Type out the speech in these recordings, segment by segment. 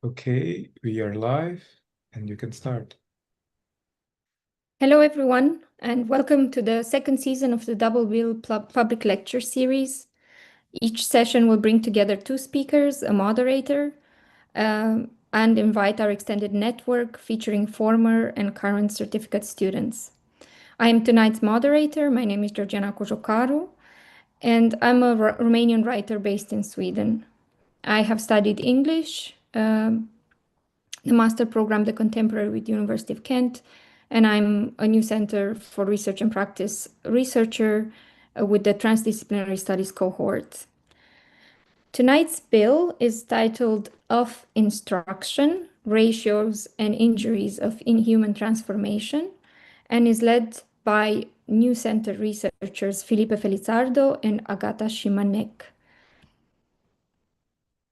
Okay, we are live and you can start. Hello, everyone, and welcome to the second season of the Double Bill Public Lecture Series. Each session will bring together two speakers, a moderator, and invite our extended network featuring former and current certificate students. I am tonight's moderator. My name is Georgiana Cojocaru, and I'm a Romanian writer based in Sweden. I have studied English, the master program, the contemporary with the University of Kent, and I'm a new Center for Research and Practice researcher with the Transdisciplinary Studies cohort. Tonight's bill is titled Of Instruction, Ratios and Injuries of Inhuman Transformation and is led by new Center researchers Filipe Felizardo and Agata Szymanek.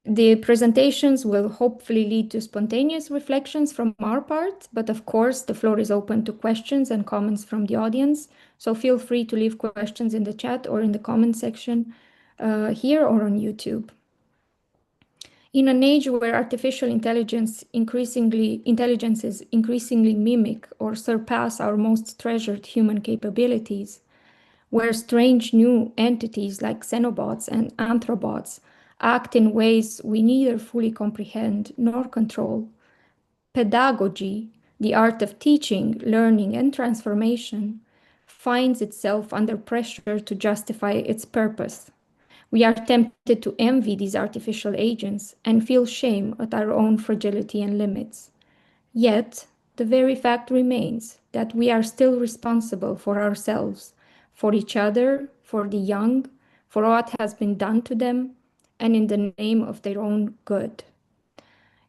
The presentations will hopefully lead to spontaneous reflections from our part, but of course, the floor is open to questions and comments from the audience. So feel free to leave questions in the chat or in the comment section here or on YouTube. In an age where artificial intelligences increasingly mimic or surpass our most treasured human capabilities, where strange new entities like xenobots and anthrobots act in ways we neither fully comprehend nor control. Pedagogy, the art of teaching, learning, and transformation, finds itself under pressure to justify its purpose. We are tempted to envy these artificial agents and feel shame at our own fragility and limits. Yet, the very fact remains that we are still responsible for ourselves, for each other, for the young, for what has been done to them, and in the name of their own good.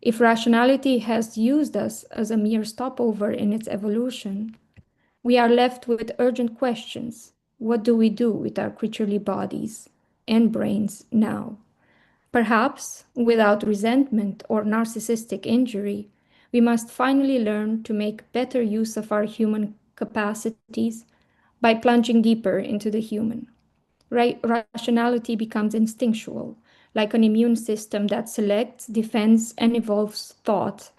If rationality has used us as a mere stopover in its evolution, we are left with urgent questions. What do we do with our creaturely bodies and brains now? Perhaps, without resentment or narcissistic injury, we must finally learn to make better use of our human capacities by plunging deeper into the human. Rationality becomes instinctual, like an immune system that selects, defends, and evolves thought.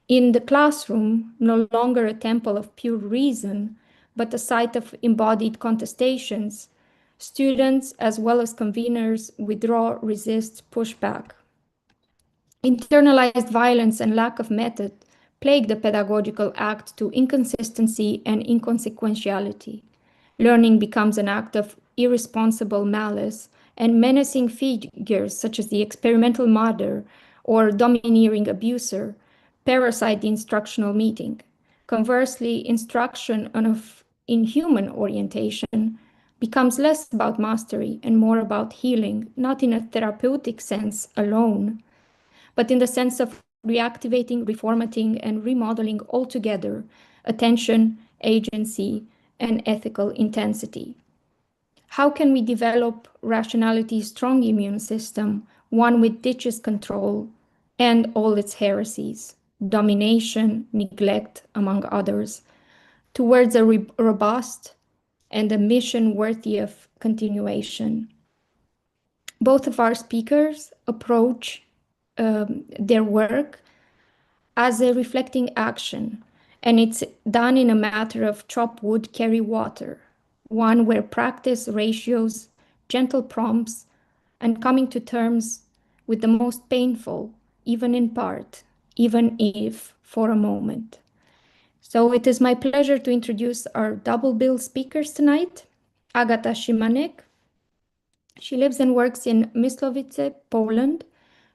In the classroom, no longer a temple of pure reason, but a site of embodied contestations, students, as well as conveners, withdraw, resist, push back. Internalized violence and lack of method plague the pedagogical act to inconsistency and inconsequentiality. Learning becomes an act of irresponsible malice, and menacing figures such as the experimental mother or domineering abuser parasite the instructional meeting. Conversely, instruction of inhuman orientation becomes less about mastery and more about healing, not in a therapeutic sense alone, but in the sense of reactivating, reformatting, and remodeling altogether attention, agency, and ethical intensity. How can we develop rationality's strong immune system, one which ditches control and all its heresies, domination, neglect, among others, towards a robust and a mission worthy of continuation? Both of our speakers approach their work as a reflecting action, and it's done in a matter of chop wood, carry water, one where practice, ratios, gentle prompts, and coming to terms with the most painful, even in part, even if for a moment. So it is my pleasure to introduce our double bill speakers tonight. Agata Szymanek. She lives and works in Myslovice, Poland.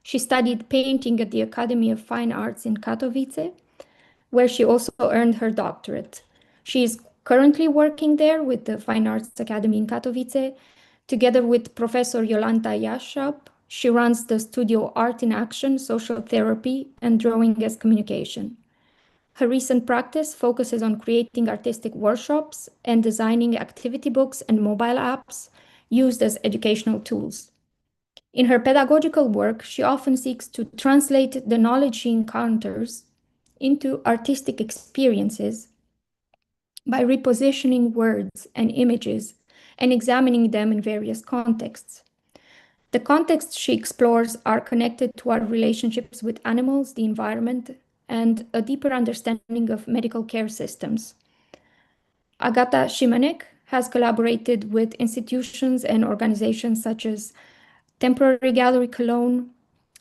She studied painting at the Academy of Fine Arts in Katowice, where she also earned her doctorate. She is currently working there with the Fine Arts Academy in Katowice. Together with Professor Jolanta Jaszczap, she runs the studio Art in Action, Social Therapy, and Drawing as Communication. Her recent practice focuses on creating artistic workshops and designing activity books and mobile apps used as educational tools. In her pedagogical work, she often seeks to translate the knowledge she encounters into artistic experiences by repositioning words and images and examining them in various contexts. The contexts she explores are connected to our relationships with animals, the environment, and a deeper understanding of medical care systems. Agata Szymanek has collaborated with institutions and organizations such as Temporary Gallery Cologne,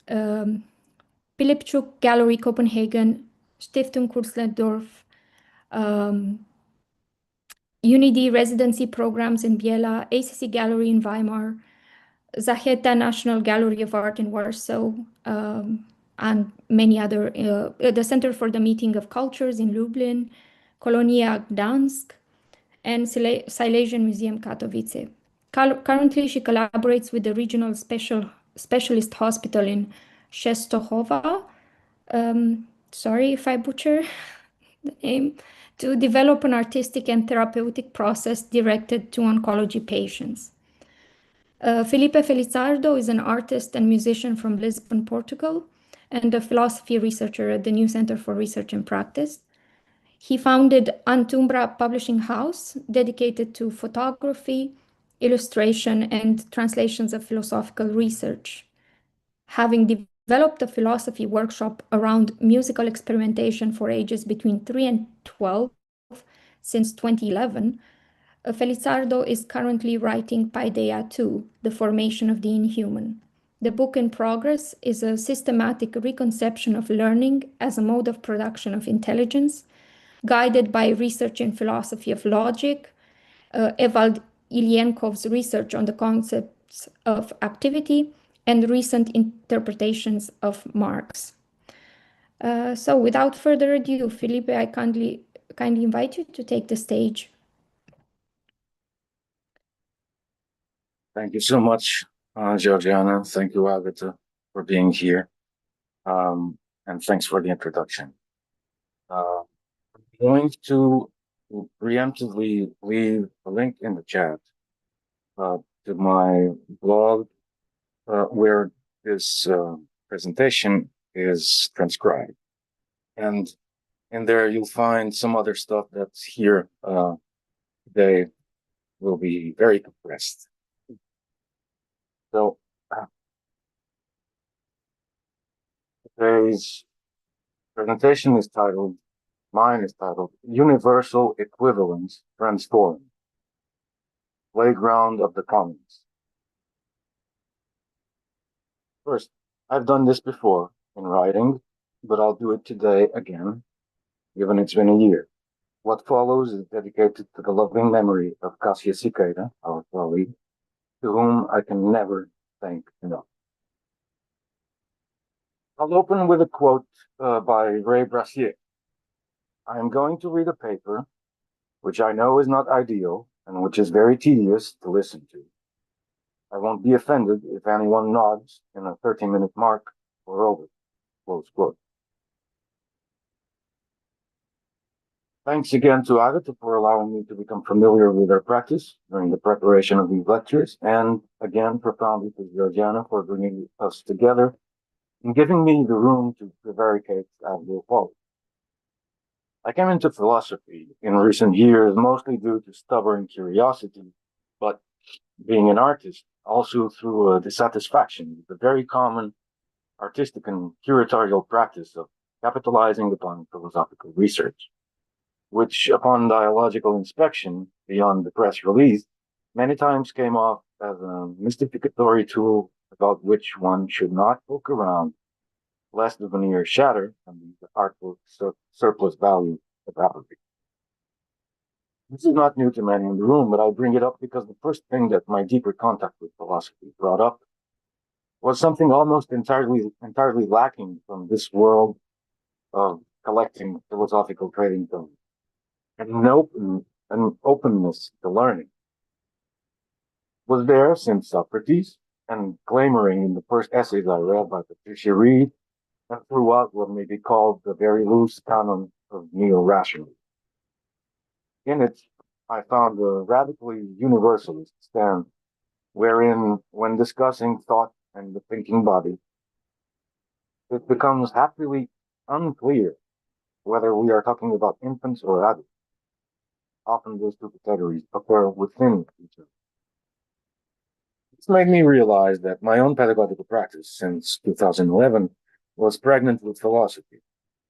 Pilipchuk Gallery Copenhagen, Stiftung Kurzlendorf, Unity residency programs in Biela, ACC Gallery in Weimar, Zacheta National Gallery of Art in Warsaw, and many other, the Center for the Meeting of Cultures in Lublin, Kolonia Gdansk, and Silesian Museum Katowice. Currently, she collaborates with the Regional Specialist Hospital in Częstochowa, sorry if I butcher the name, to develop an artistic and therapeutic process directed to oncology patients. Filipe Felizardo is an artist and musician from Lisbon, Portugal, and a philosophy researcher at the New Center for Research and Practice. He founded Antumbra Publishing House, dedicated to photography, illustration, and translations of philosophical research. Having developed a philosophy workshop around musical experimentation for ages between 3 and 12 since 2011, Felizardo is currently writing Paideia 2, The Formation of the Inhuman. The book in progress is a systematic reconception of learning as a mode of production of intelligence, guided by research in philosophy of logic, Evald Ilyenkov's research on the concepts of activity, and recent interpretations of Marx. So without further ado, Filipe, I kindly invite you to take the stage. Thank you so much, Georgiana. Thank you, Agata, for being here. And thanks for the introduction. I'm going to preemptively leave a link in the chat to my blog where this presentation is transcribed. And in there, you'll find some other stuff that's here today will be very compressed. So today's presentation is titled, mine is titled, Universal Equivalence Transformed, Playground of the Commons. First, I've done this before in writing, but I'll do it today again, given it's been a year. What follows is dedicated to the loving memory of Kasia Siqueira, our colleague, to whom I can never thank enough. I'll open with a quote by Ray Brassier. I am going to read a paper, which I know is not ideal and which is very tedious to listen to. I won't be offended if anyone nods in a 30-minute mark or over, close quote. Thanks again to Agata for allowing me to become familiar with her practice during the preparation of these lectures, and again, profoundly to Georgiana for bringing us together and giving me the room to prevaricate as will follow. I came into philosophy in recent years mostly due to stubborn curiosity, but being an artist, also through a dissatisfaction with the very common artistic and curatorial practice of capitalizing upon philosophical research, which upon dialogical inspection beyond the press release, many times came off as a mystificatory tool about which one should not poke around, lest the veneer shatter and the artful surplus value evaporate. This is not new to many in the room, but I bring it up because the first thing that my deeper contact with philosophy brought up was something almost entirely lacking from this world of collecting philosophical trading terms, an openness to learning. Was there since Socrates, and clamoring in the first essays I read by Patricia Reed, and throughout what may be called the very loose canon of neo-rationalism. In it, I found a radically universalist stand, wherein, when discussing thought and the thinking body, it becomes happily unclear whether we are talking about infants or adults. Often those two categories occur within each other. This made me realize that my own pedagogical practice since 2011 was pregnant with philosophy.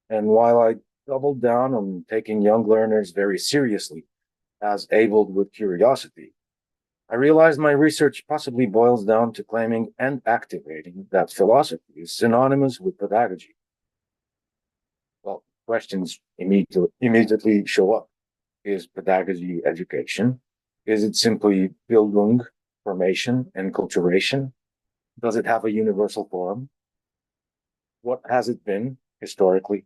And while I doubled down on taking young learners very seriously, as abled with curiosity, I realized my research possibly boils down to claiming and activating that philosophy is synonymous with pedagogy. Well, questions immediately show up. Is pedagogy education? Is it simply Bildung, formation, and culturation? Does it have a universal form? What has it been historically?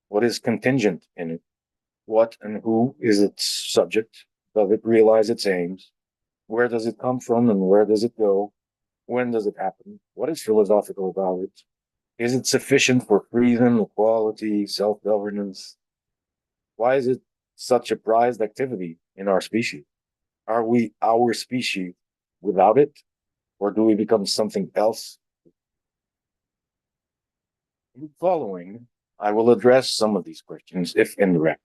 What is contingent in it? What and who is its subject? Does it realize its aims? Where does it come from and where does it go? When does it happen? What is philosophical about it? Is it sufficient for freedom, equality, self-governance? Why is it such a prized activity in our species? Are we our species without it? Or do we become something else? In the following, I will address some of these questions, if indirectly.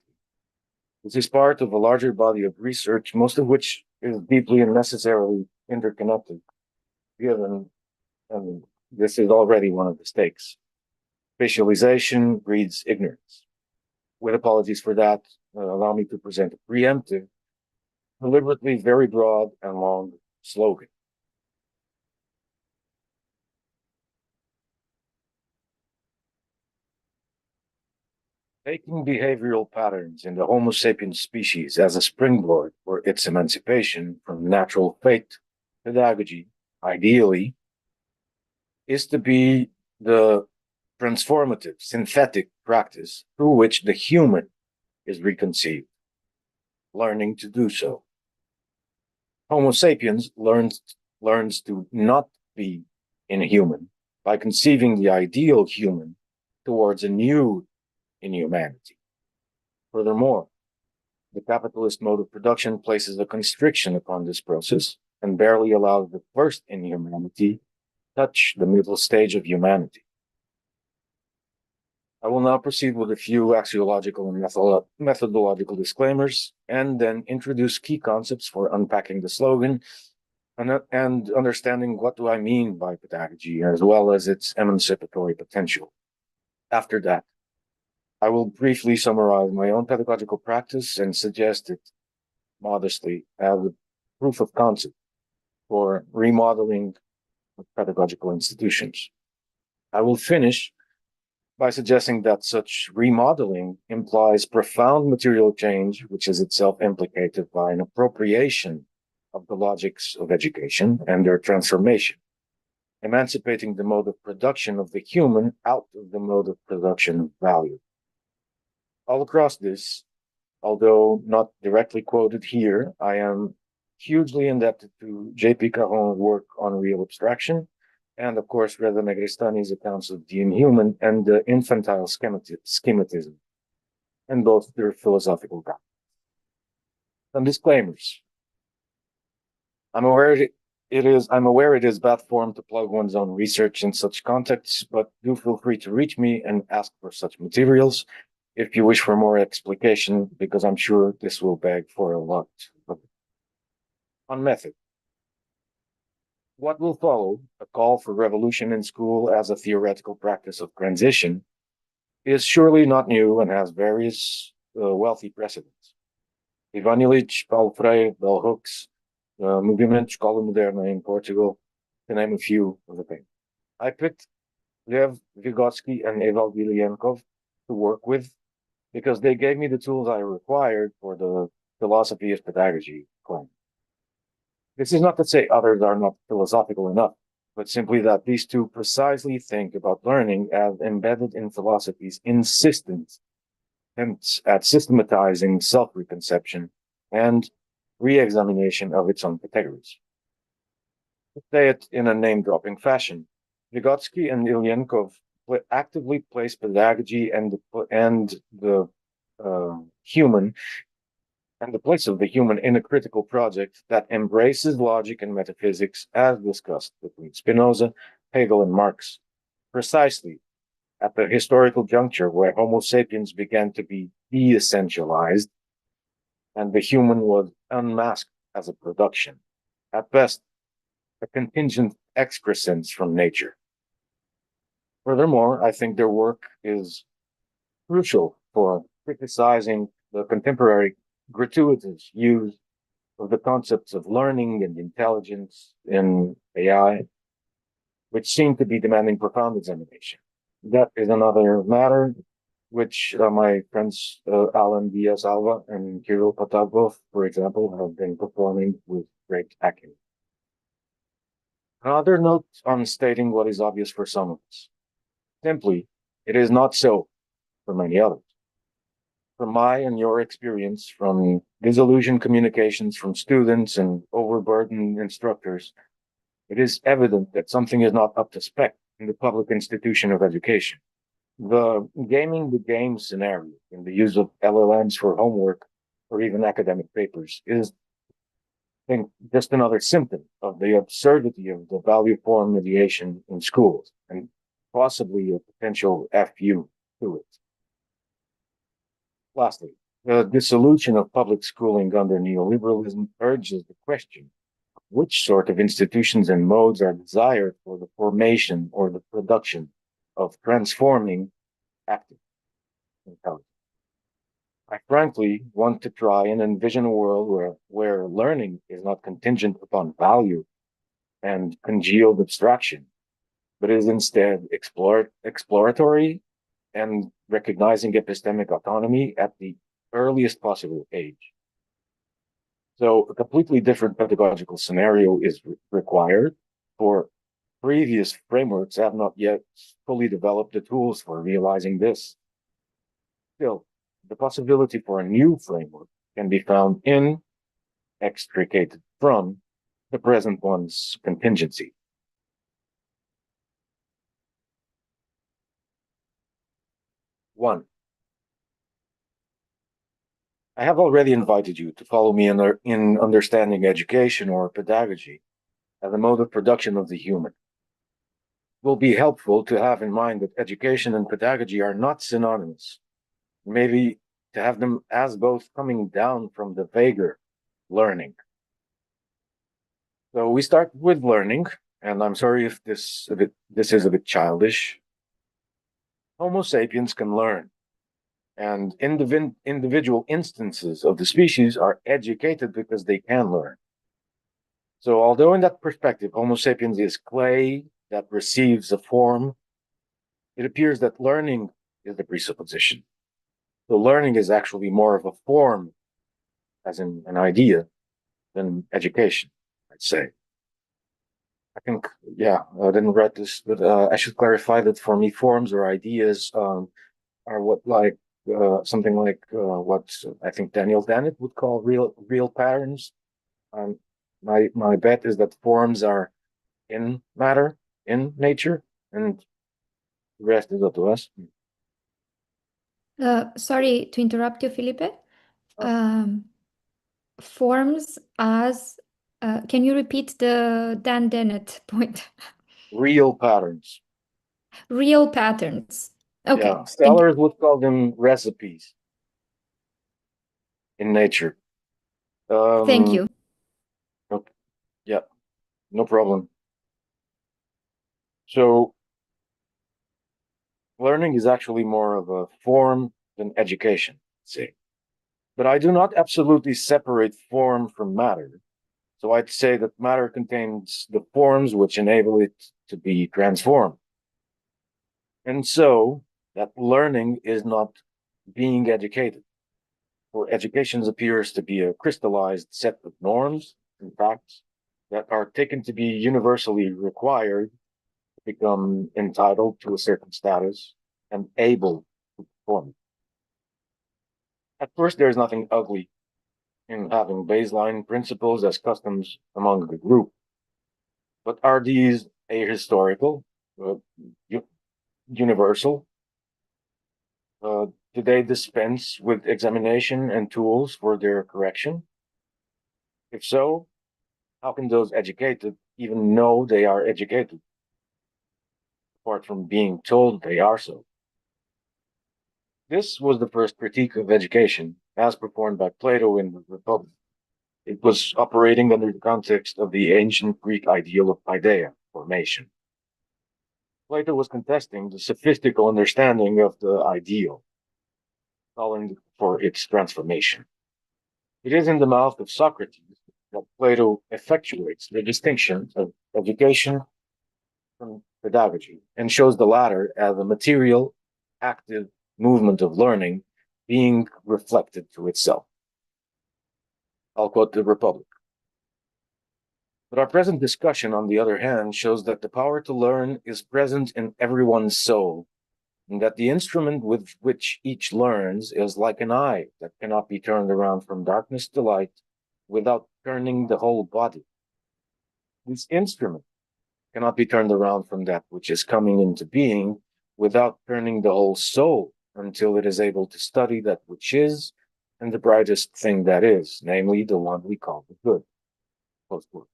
This is part of a larger body of research, most of which is deeply and necessarily interconnected, given, and this is already one of the stakes. Specialization breeds ignorance. With apologies for that, allow me to present a preemptive, deliberately very broad and long slogan. Taking behavioral patterns in the Homo sapiens species as a springboard for its emancipation from natural fate, pedagogy, ideally, is to be the transformative, synthetic practice through which the human is reconceived, learning to do so. Homo sapiens learns to not be inhuman by conceiving the ideal human towards a new inhumanity. Furthermore, the capitalist mode of production places a constriction upon this process and barely allows the first inhumanity touch the middle stage of humanity. I will now proceed with a few axiological and methodological disclaimers, and then introduce key concepts for unpacking the slogan and understanding what do I mean by pedagogy, as well as its emancipatory potential. After that, I will briefly summarize my own pedagogical practice and suggest it modestly as a proof of concept for remodeling of pedagogical institutions. I will finish by suggesting that such remodeling implies profound material change, which is itself implicated by an appropriation of the logics of education and their transformation, emancipating the mode of production of the human out of the mode of production of value. All across this, although not directly quoted here, I am hugely indebted to J.P. Caron's work on real abstraction, and of course, Reda Negrestani's accounts of the inhuman and the infantile schematism, and both their philosophical grounds. Some disclaimers. I'm aware it is bad form to plug one's own research in such contexts, but do feel free to reach me and ask for such materials if you wish for more explication, because I'm sure this will beg for a lot. On method. What will follow, a call for revolution in school as a theoretical practice of transition, is surely not new and has various wealthy precedents. Ivan Illich, Paulo Freire, Bell Hooks, Movimento Escola Moderna in Portugal, to name a few of the things. I picked Lev Vygotsky and Evald Ilyenkov to work with because they gave me the tools I required for the philosophy of pedagogy claim. This is not to say others are not philosophical enough, but simply that these two precisely think about learning as embedded in philosophy's insistence at systematizing self-reconception and re-examination of its own categories. To say it in a name-dropping fashion, Vygotsky and Ilyenkov actively place pedagogy and the human and the place of the human in a critical project that embraces logic and metaphysics as discussed between Spinoza, Hegel, and Marx, precisely at the historical juncture where Homo sapiens began to be de-essentialized and the human was unmasked as a production, at best a contingent excrescence from nature. Furthermore, I think their work is crucial for criticizing the contemporary gratuitous use of the concepts of learning and intelligence in AI, which seem to be demanding profound examination. That is another matter which my friends Alan Diaz-Alva and Kirill Potapov, for example, have been performing with great acumen. Another note on stating what is obvious for some of us. Simply, it is not so for many others. From my and your experience, from disillusioned communications from students and overburdened instructors, it is evident that something is not up to spec in the public institution of education. The gaming the game scenario in the use of LLMs for homework or even academic papers is, I think, just another symptom of the absurdity of the value form mediation in schools and possibly a potential FU to it. Lastly, the dissolution of public schooling under neoliberalism urges the question which sort of institutions and modes are desired for the formation or the production of transforming active intelligence. I frankly want to try and envision a world where learning is not contingent upon value and congealed abstraction, but is instead exploratory and recognizing epistemic autonomy at the earliest possible age. So a completely different pedagogical scenario is required, for previous frameworks have not yet fully developed the tools for realizing this. Still, the possibility for a new framework can be found in, extricated from, the present one's contingency. One, I have already invited you to follow me in understanding education or pedagogy as a mode of production of the human. It will be helpful to have in mind that education and pedagogy are not synonymous. Maybe to have them as both coming down from the vaguer learning. So we start with learning, and I'm sorry if this is a bit childish. Homo sapiens can learn, and individual instances of the species are educated because they can learn. So although in that perspective, Homo sapiens is clay that receives a form, it appears that learning is the presupposition. So learning is actually more of a form, as in an idea, than education, I'd say. I think, yeah, I didn't read this, but I should clarify that for me, forms or ideas are what like something like what I think Daniel Dennett would call real patterns. My bet is that forms are in matter, in nature, and the rest is up to us. Sorry to interrupt you, Filipe. Forms as, can you repeat the Dan Dennett point? Real patterns. Real patterns. Okay. Yeah, scholars would call them recipes in nature. Thank you. Okay. Yeah, no problem. So learning is actually more of a form than education, say. But I do not absolutely separate form from matter. So I'd say that matter contains the forms which enable it to be transformed. And so that learning is not being educated. For education appears to be a crystallized set of norms and facts that are taken to be universally required to become entitled to a certain status and able to perform. At first, there's nothing ugly in having baseline principles as customs among the group. But are these ahistorical, universal? Do they dispense with examination and tools for their correction? If so, how can those educated even know they are educated, apart from being told they are so? This was the first critique of education, as performed by Plato in the Republic. It was operating under the context of the ancient Greek ideal of paideia, formation. Plato was contesting the sophistical understanding of the ideal, calling for its transformation. It is in the mouth of Socrates that Plato effectuates the distinction of education from pedagogy and shows the latter as a material, active movement of learning being reflected to itself. I'll quote the Republic. But our present discussion, on the other hand, shows that the power to learn is present in everyone's soul, and that the instrument with which each learns is like an eye that cannot be turned around from darkness to light without turning the whole body. This instrument cannot be turned around from that which is coming into being without turning the whole soul until it is able to study that which is and the brightest thing that is, namely the one we call the good. Close quote.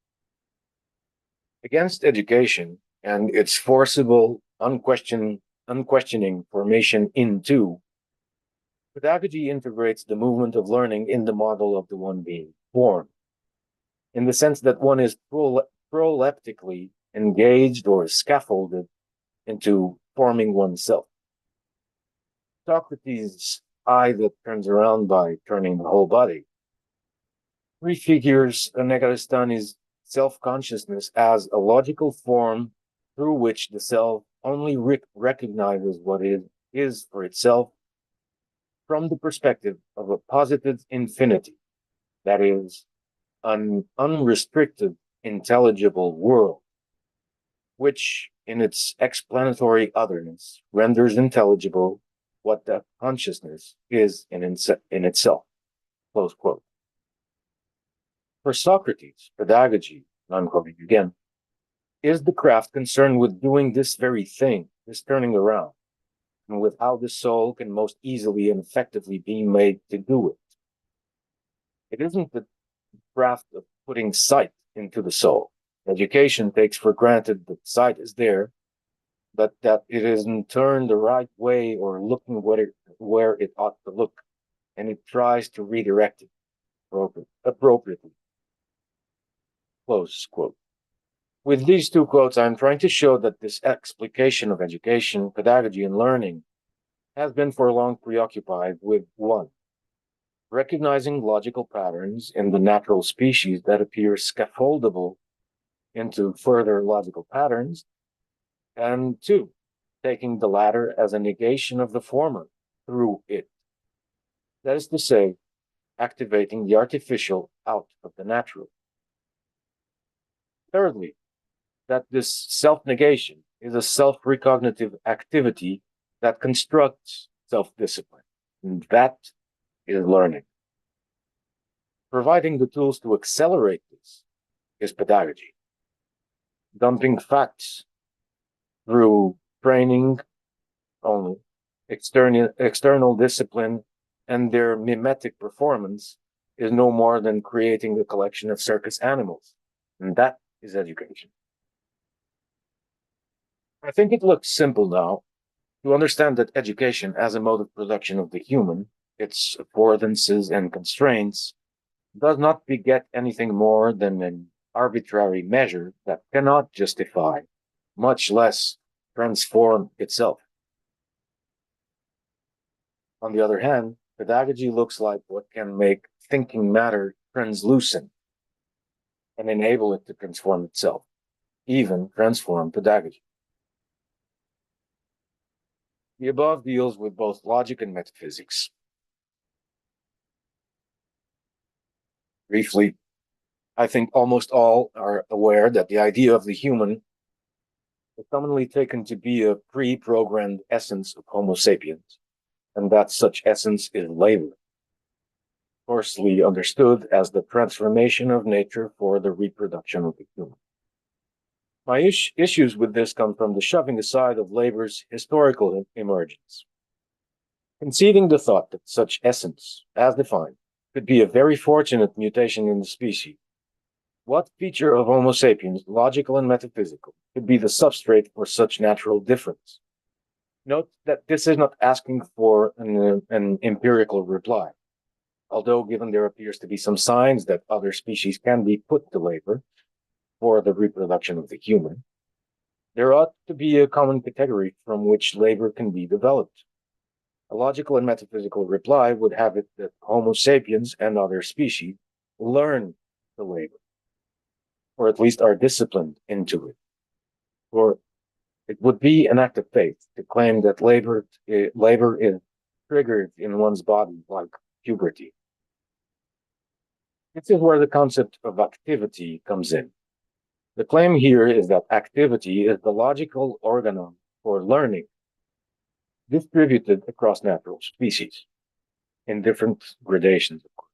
Against education and its forcible, unquestioning formation into, pedagogy integrates the movement of learning in the model of the one being formed, in the sense that one is proleptically engaged or scaffolded into forming oneself. Socrates' eye that turns around by turning the whole body prefigures Negarestani's self-consciousness as a logical form through which the self only recognizes what it is for itself from the perspective of a positive infinity, that is, an unrestricted, intelligible world, which, in its explanatory otherness, renders intelligible what that consciousness is in itself. Close quote. For Socrates, pedagogy, and I'm quoting again, is the craft concerned with doing this very thing, this turning around, and with how the soul can most easily and effectively be made to do it. It isn't the craft of putting sight into the soul. Education takes for granted that sight is there, but that it isn't turned the right way or looking where it ought to look, and it tries to redirect it appropriately. Close quote. With these two quotes, I'm trying to show that this explication of education, pedagogy, and learning has been for long preoccupied with one, recognizing logical patterns in the natural species that appear scaffoldable into further logical patterns, and two, taking the latter as a negation of the former through it. That is to say, activating the artificial out of the natural. Thirdly, that this self-negation is a self-recognitive activity that constructs self-discipline, and that is learning. Providing the tools to accelerate this is pedagogy. Dumping facts through training only, external discipline, and their mimetic performance is no more than creating a collection of circus animals, and that is education. I think it looks simple now to understand that education as a mode of production of the human, its affordances and constraints, does not beget anything more than an arbitrary measure that cannot justify, much less transform itself. On the other hand, pedagogy looks like what can make thinking matter translucent and enable it to transform itself, even transform pedagogy. The above deals with both logic and metaphysics. Briefly, I think almost all are aware that the idea of the human is commonly taken to be a pre-programmed essence of Homo sapiens, and that such essence is labor, coarsely understood as the transformation of nature for the reproduction of the human. My issues with this come from the shoving aside of labor's historical emergence. Conceding the thought that such essence, as defined, could be a very fortunate mutation in the species, what feature of Homo sapiens, logical and metaphysical, could be the substrate for such natural difference? Note that this is not asking for an empirical reply. although given there appears to be some signs that other species can be put to labor for the reproduction of the human, there ought to be a common category from which labor can be developed. A logical and metaphysical reply would have it that Homo sapiens and other species learn to labor, or at least are disciplined into it. Or it would be an act of faith to claim that labor is triggered in one's body like puberty. This is where the concept of activity comes in. The claim here is that activity is the logical organon for learning, distributed across natural species in different gradations, of course.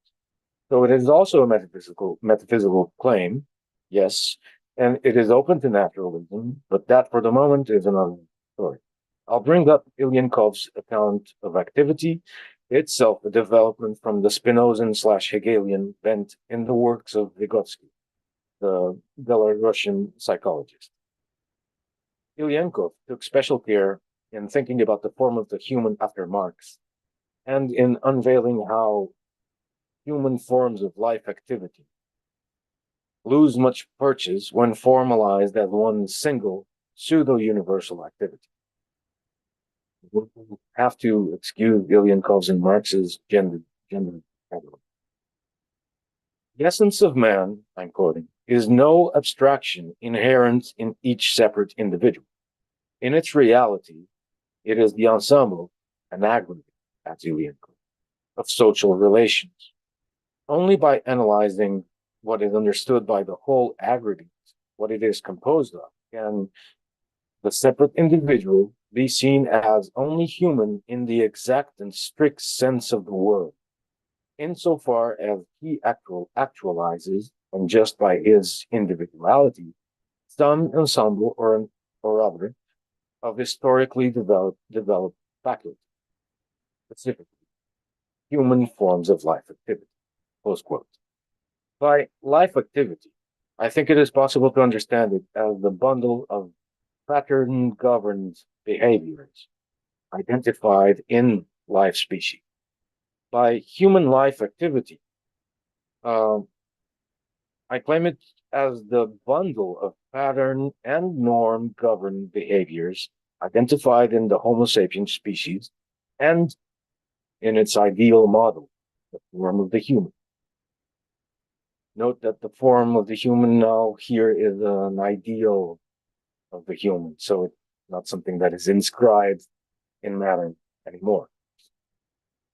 So it is also a metaphysical claim, yes, and it is open to naturalism, but that for the moment is another story. I'll bring up Ilyenkov's account of activity, itself a development from the Spinozan/Hegelian bent in the works of Vygotsky, the Belarusian psychologist. Ilyenkov took special care in thinking about the form of the human after Marx, and in unveiling how human forms of life activity lose much purchase when formalized as one single pseudo-universal activity. We'll have to excuse Ilyenkov's and Marx's gender category. The essence of man, I'm quoting, is no abstraction inherent in each separate individual. In its reality, it is the ensemble, an aggregate, as Ilyenkov, of social relations. Only by analyzing what is understood by the whole aggregate, what it is composed of, can the separate individual be seen as only human in the exact and strict sense of the word, insofar as he actualizes, and just by his individuality, some ensemble or other of historically developed faculties, specifically human forms of life activity, close quote. By life activity, I think it is possible to understand it as the bundle of pattern-governed behaviors identified in life species. By human life activity, I claim it as the bundle of pattern and norm-governed behaviors identified in the Homo sapiens species and in its ideal model, the form of the human. Note that the form of the human now here is an ideal of the human, so it's not something that is inscribed in matter anymore.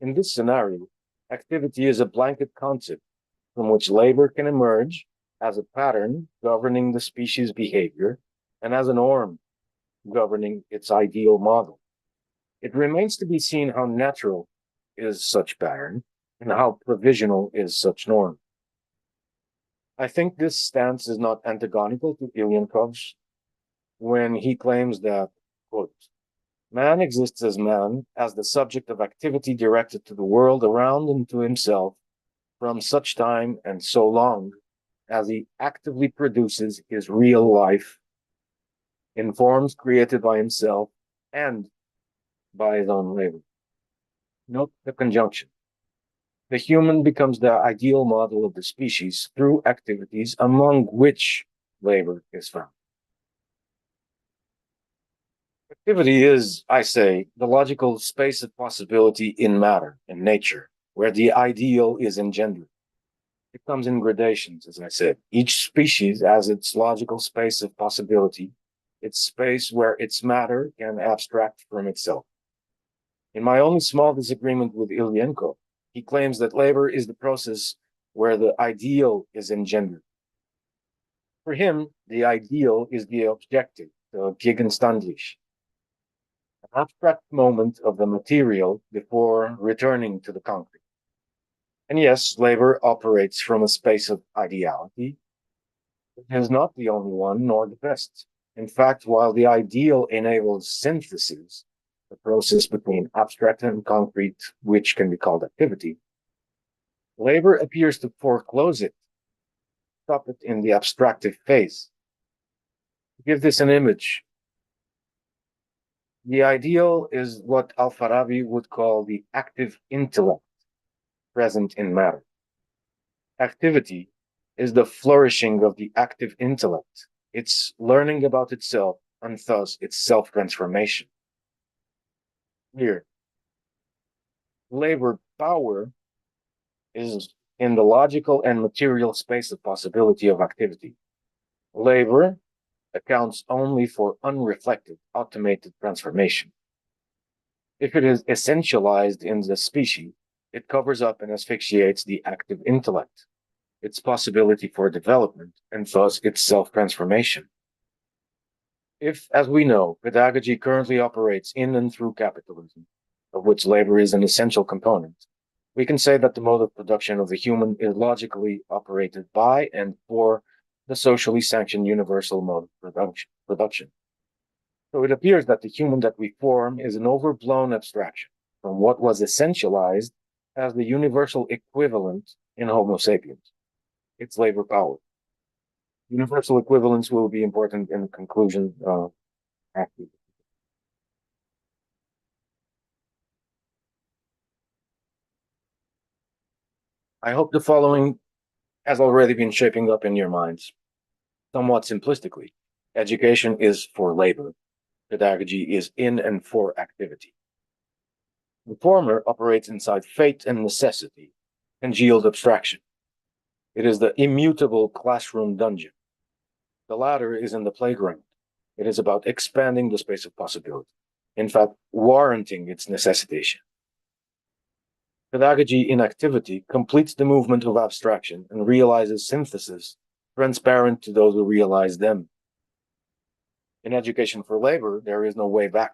In this scenario, activity is a blanket concept from which labor can emerge as a pattern governing the species' behavior and as a norm governing its ideal model. It remains to be seen how natural is such pattern and how provisional is such norm. I think this stance is not antagonical to Ilyenkov's when he claims that, quote, man exists as man, as the subject of activity directed to the world around and to himself from such time and so long as he actively produces his real life in forms created by himself and by his own labor. Note the conjunction. The human becomes the ideal model of the species through activities among which labor is found. Activity is, I say, the logical space of possibility in matter, in nature, where the ideal is engendered. It comes in gradations, as I said. Each species has its logical space of possibility, its space where its matter can abstract from itself. In my only small disagreement with Ilyenkov, he claims that labor is the process where the ideal is engendered. For him, the ideal is the objective, the Gegenstandlich, an abstract moment of the material before returning to the concrete. And yes, labor operates from a space of ideality. It is not the only one, nor the best. In fact, while the ideal enables synthesis, the process between abstract and concrete, which can be called activity, labor appears to foreclose it, stop it in the abstractive phase. To give this an image, the ideal is what Al-Farabi would call the active intellect, present in matter. Activity is the flourishing of the active intellect. It's learning about itself and thus its self-transformation. Here, labor power is in the logical and material space of possibility of activity. Labor accounts only for unreflected, automated transformation. If it is essentialized in the species, it covers up and asphyxiates the active intellect, its possibility for development, and thus its self-transformation. If, as we know, pedagogy currently operates in and through capitalism, of which labor is an essential component, we can say that the mode of production of the human is logically operated by and for the socially sanctioned universal mode of production. So it appears that the human that we form is an overblown abstraction from what was essentialized as the universal equivalent in Homo sapiens, its labor power. Universal equivalence will be important in the conclusion after. I hope the following has already been shaping up in your minds. Somewhat simplistically, education is for labor. Pedagogy is in and for activity. The former operates inside fate and necessity, congealed abstraction. It is the immutable classroom dungeon. The latter is in the playground. It is about expanding the space of possibility, in fact, warranting its necessitation. Pedagogy in activity completes the movement of abstraction and realizes synthesis transparent to those who realize them. In education for labor, there is no way back.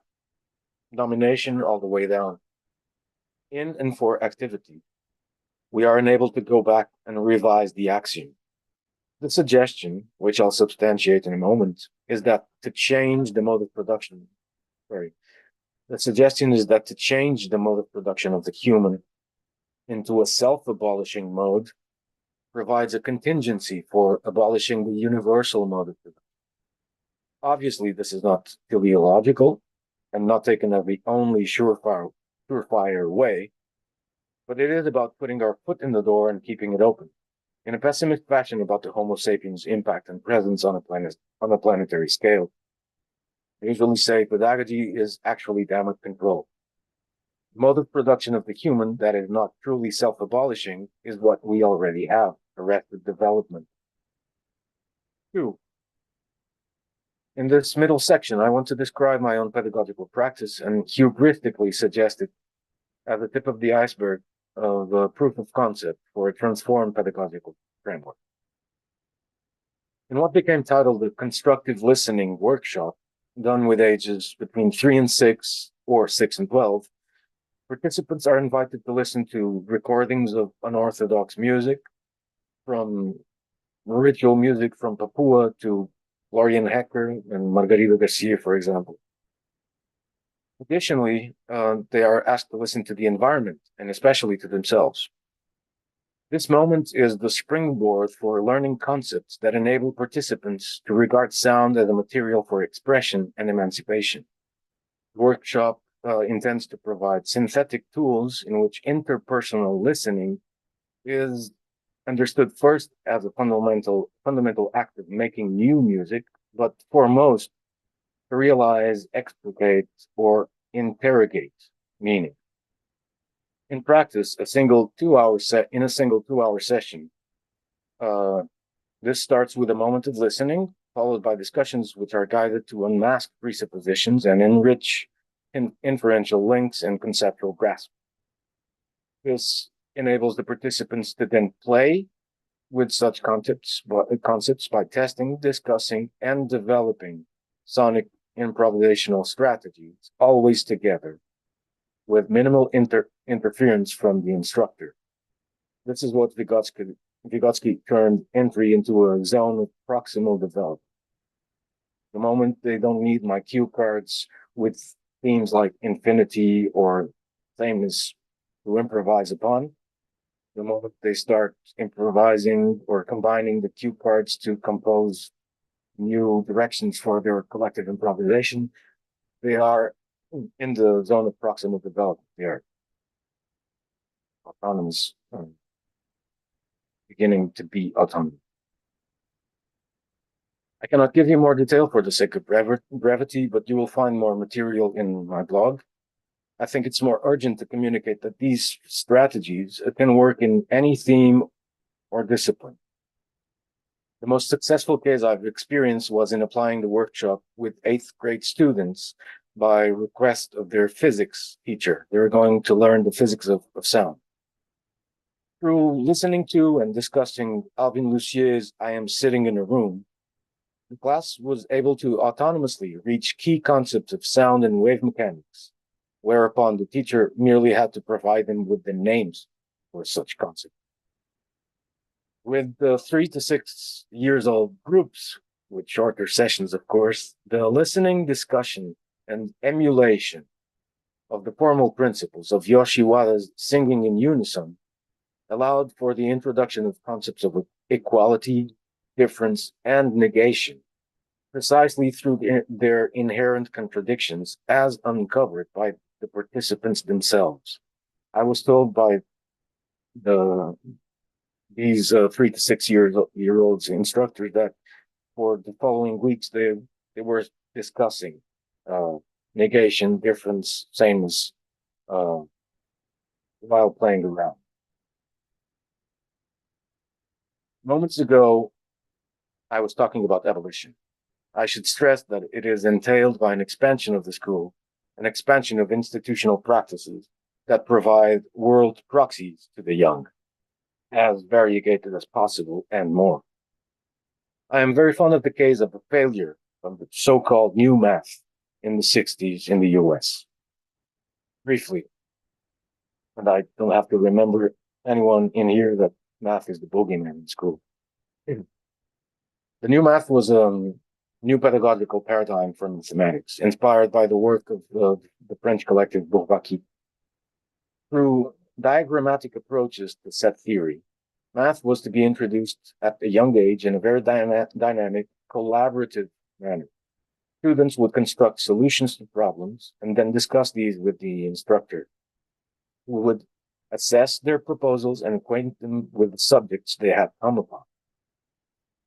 Domination all the way down. In and for activity, we are enabled to go back and revise the axiom. The suggestion, which I'll substantiate in a moment, is that to change the mode of production, the suggestion is that to change the mode of production of the human into a self-abolishing mode provides a contingency for abolishing the universal mode of production. Obviously, this is not teleological and not taken as the only surefire way, but it is about putting our foot in the door and keeping it open, in a pessimist fashion about the Homo sapiens' impact and presence on a planetary scale. I usually say pedagogy is actually damage control. The mode of production of the human that is not truly self-abolishing is what we already have, arrested development. 2. In this middle section, I want to describe my own pedagogical practice and hubristically suggest it as the tip of the iceberg of a proof of concept for a transformed pedagogical framework. In what became titled the Constructive Listening Workshop, done with ages between 3 and 6 or 6 and 12, participants are invited to listen to recordings of unorthodox music, from ritual music from Papua to Florian Hecker and Margarida Garcia, for example. Additionally, they are asked to listen to the environment and especially to themselves. This moment is the springboard for learning concepts that enable participants to regard sound as a material for expression and emancipation. The workshop intends to provide synthetic tools in which interpersonal listening is understood first as a fundamental act of making new music, but foremost to realize, explicate, or interrogate meaning. In practice, in a single 2-hour session, this starts with a moment of listening, followed by discussions which are guided to unmask presuppositions and enrich inferential links and conceptual grasp. This enables the participants to then play with such concepts by testing, discussing, and developing sonic improvisational strategies, always together, with minimal interference from the instructor. This is what Vygotsky termed entry into a zone of proximal development. The moment they don't need my cue cards with themes like infinity or sameness to improvise upon, the moment they start improvising or combining the cue cards to compose new directions for their collective improvisation, they are in the zone of proximal development there. autonomous, beginning to be autonomous. I cannot give you more detail for the sake of brevity, but you will find more material in my blog. I think it's more urgent to communicate that these strategies can work in any theme or discipline. The most successful case I've experienced was in applying the workshop with 8th grade students by request of their physics teacher. They were going to learn the physics of sound. Through listening to and discussing Alvin Lucier's I Am Sitting in a Room, the class was able to autonomously reach key concepts of sound and wave mechanics, whereupon the teacher merely had to provide them with the names for such concepts. With the 3 to 6 years old groups, with shorter sessions, of course, the listening, discussion, and emulation of the formal principles of Yoshiwada's singing in unison allowed for the introduction of concepts of equality, difference, and negation, precisely through their inherent contradictions as uncovered by the participants themselves. I was told by these 3 to 6 year olds instructors that for the following weeks they were discussing negation, difference, sameness while playing around. Moments ago, I was talking about abolition. I should stress that it is entailed by an expansion of the school, an expansion of institutional practices that provide world proxies to the young, as variegated as possible and more. I am very fond of the case of a failure of the so-called new math in the 60s in the US. Briefly, and I don't have to remember anyone in here that math is the boogeyman in school. The new math was a new pedagogical paradigm for mathematics, inspired by the work of the French collective Bourbaki. Through diagrammatic approaches to set theory, math was to be introduced at a young age in a very dynamic, collaborative manner. Students would construct solutions to problems and then discuss these with the instructor, who would assess their proposals and acquaint them with the subjects they had come upon.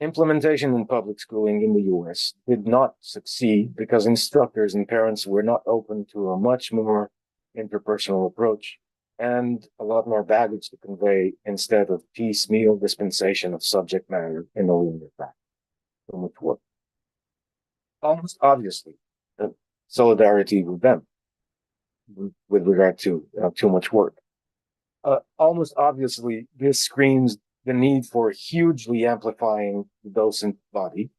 Implementation in public schooling in the US did not succeed because instructors and parents were not open to a much more interpersonal approach and a lot more baggage to convey instead of piecemeal dispensation of subject matter in a linear fashion. So much work. Almost obviously, solidarity with them with regard to too much work. Almost obviously, this screams the need for hugely amplifying the docent body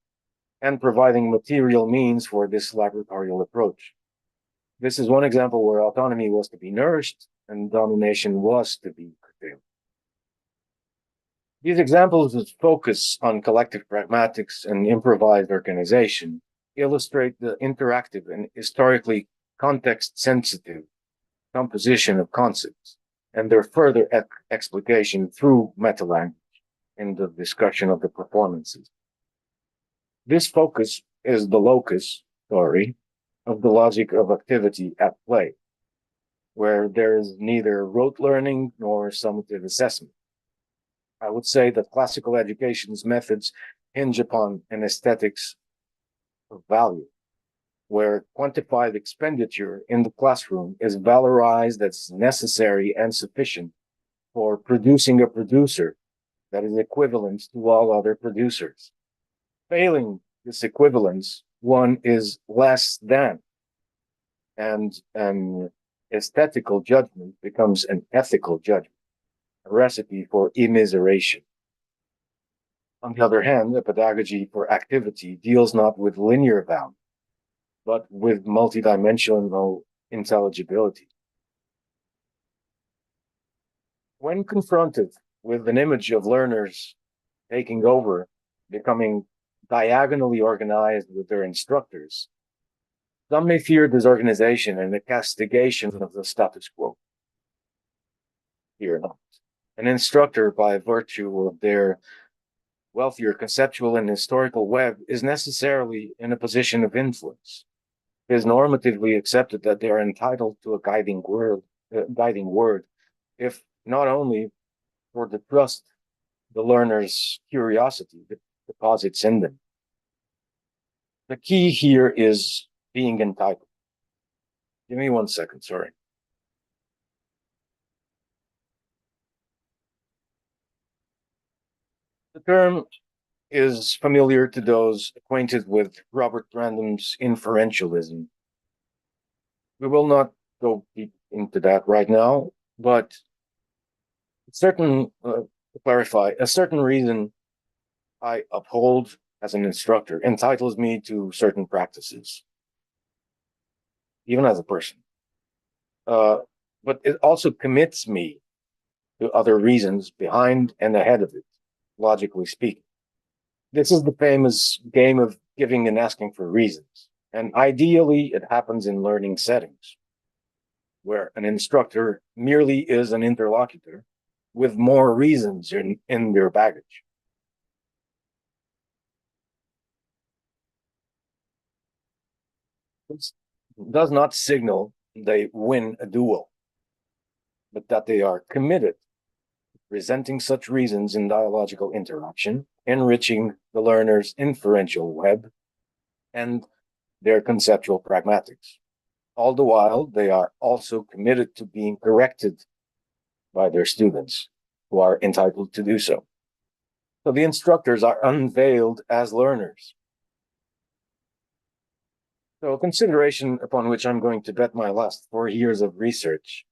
and providing material means for this laboratorial approach. This is one example where autonomy was to be nourished and domination was to be curtailed. These examples of focus on collective pragmatics and improvised organization illustrate the interactive and historically context-sensitive composition of concepts and their further explication through meta-language in the discussion of the performances. This focus is the locus, of the logic of activity at play, where there is neither rote learning nor summative assessment. I would say that classical education's methods hinge upon an aesthetics of value, where quantified expenditure in the classroom is valorized as necessary and sufficient for producing a producer that is equivalent to all other producers. Failing this equivalence, one is less than, and an aesthetical judgment becomes an ethical judgment, a recipe for immiseration. On the other hand, a pedagogy for activity deals not with linear bounds, but with multidimensional intelligibility. When confronted with an image of learners taking over, becoming diagonally organized with their instructors, some may fear disorganization and the castigation of the status quo. Fear not. An instructor, by virtue of their wealthier conceptual and historical web, is necessarily in a position of influence. It is normatively accepted that they are entitled to a guiding word if not only for the trust the learner's curiosity deposits in them. The key here is being entitled. Give me 1 second, sorry. The term is familiar to those acquainted with Robert Random's inferentialism. We will not go deep into that right now, but to clarify, a certain reason I uphold as an instructor entitles me to certain practices, even as a person. But it also commits me to other reasons behind and ahead of it, logically speaking. This is the famous game of giving and asking for reasons. And ideally, it happens in learning settings, where an instructor merely is an interlocutor with more reasons in their baggage. This does not signal they win a duel, but that they are committed to presenting such reasons in dialogical interaction, enriching the learner's inferential web and their conceptual pragmatics. All the while, they are also committed to being corrected by their students, who are entitled to do so. So the instructors are unveiled as learners. So a consideration upon which I'm going to bet my last 4 years of research,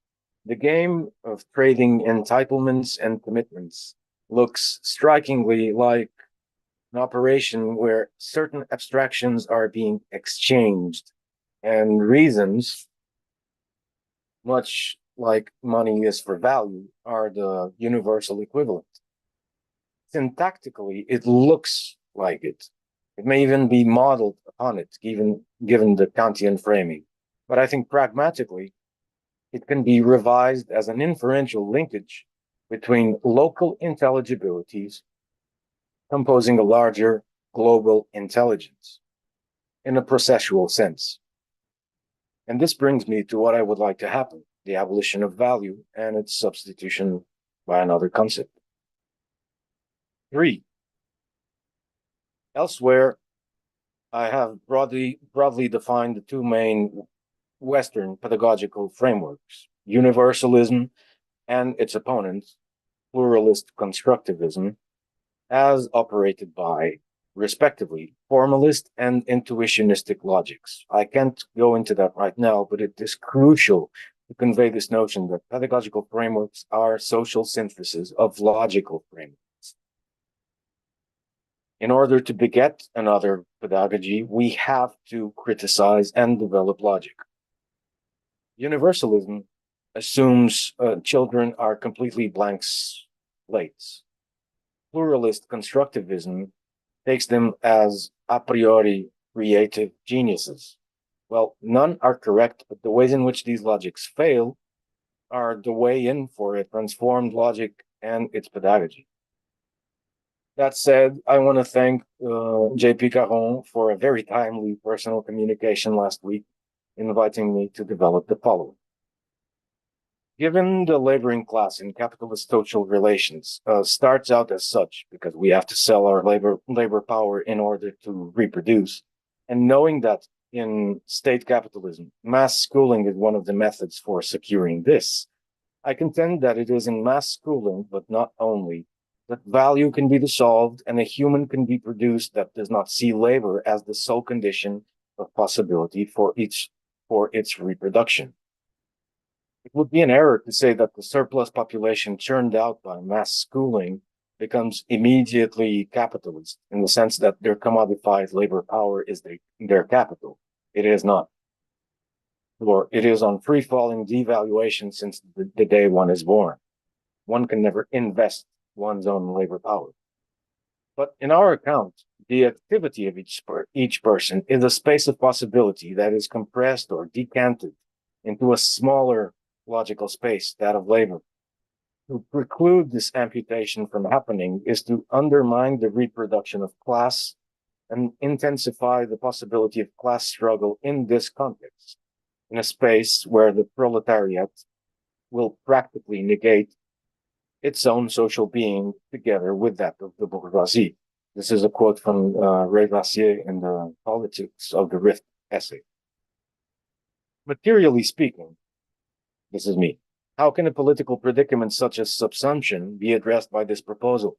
the game of trading entitlements and commitments looks strikingly like an operation where certain abstractions are being exchanged and reasons, much like money is for value, are the universal equivalent. Syntactically, it looks like it. It may even be modeled upon it, given the Kantian framing. But I think pragmatically, it can be revised as an inferential linkage between local intelligibilities composing a larger global intelligence in a processual sense. And this brings me to what I would like to happen, the abolition of value and its substitution by another concept. 3. Elsewhere, I have broadly defined the two main Western pedagogical frameworks, universalism and its opponents, pluralist constructivism, as operated by, respectively, formalist and intuitionistic logics. I can't go into that right now, but it is crucial to convey this notion that pedagogical frameworks are social syntheses of logical frameworks. In order to beget another pedagogy, we have to criticize and develop logic. Universalism assumes children are completely blank slates. Pluralist constructivism takes them as a priori creative geniuses. Well, none are correct, but the ways in which these logics fail are the way in for a transformed logic and its pedagogy. That said, I want to thank J.P. Caron for a very timely personal communication last week, inviting me to develop the following. Given the laboring class in capitalist social relations starts out as such, because we have to sell our labor power in order to reproduce, and knowing that in state capitalism, mass schooling is one of the methods for securing this, I contend that it is in mass schooling, but not only, that value can be dissolved and a human can be produced that does not see labor as the sole condition of possibility for its reproduction. It would be an error to say that the surplus population churned out by mass schooling becomes immediately capitalist in the sense that their commodified labor power is their capital. It is not. Or it is on free-falling devaluation since the day one is born. One can never invest one's own labor power. But in our account, the activity of each person is a space of possibility that is compressed or decanted into a smaller logical space, that of labor. To preclude this amputation from happening is to undermine the reproduction of class and intensify the possibility of class struggle in this context, in a space where the proletariat will practically negate its own social being together with that of the bourgeoisie. This is a quote from Ray Vassier in the Politics of the Rift essay. Materially speaking, this is me. How can a political predicament such as subsumption be addressed by this proposal?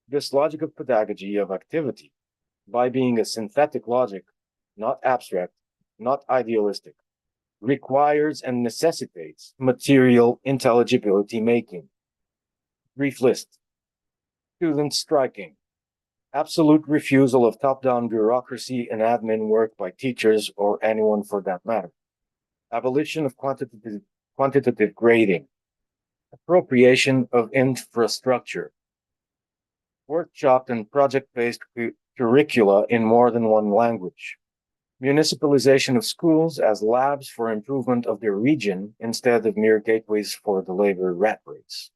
This logic of pedagogy of activity, by being a synthetic logic, not abstract, not idealistic, requires and necessitates material intelligibility making. Brief list. Student striking. Absolute refusal of top-down bureaucracy and admin work by teachers or anyone for that matter. Abolition of quantitative grading. Appropriation of infrastructure. Workshop and project-based curricula in more than one language. Municipalization of schools as labs for improvement of their region instead of mere gateways for the labor rat race.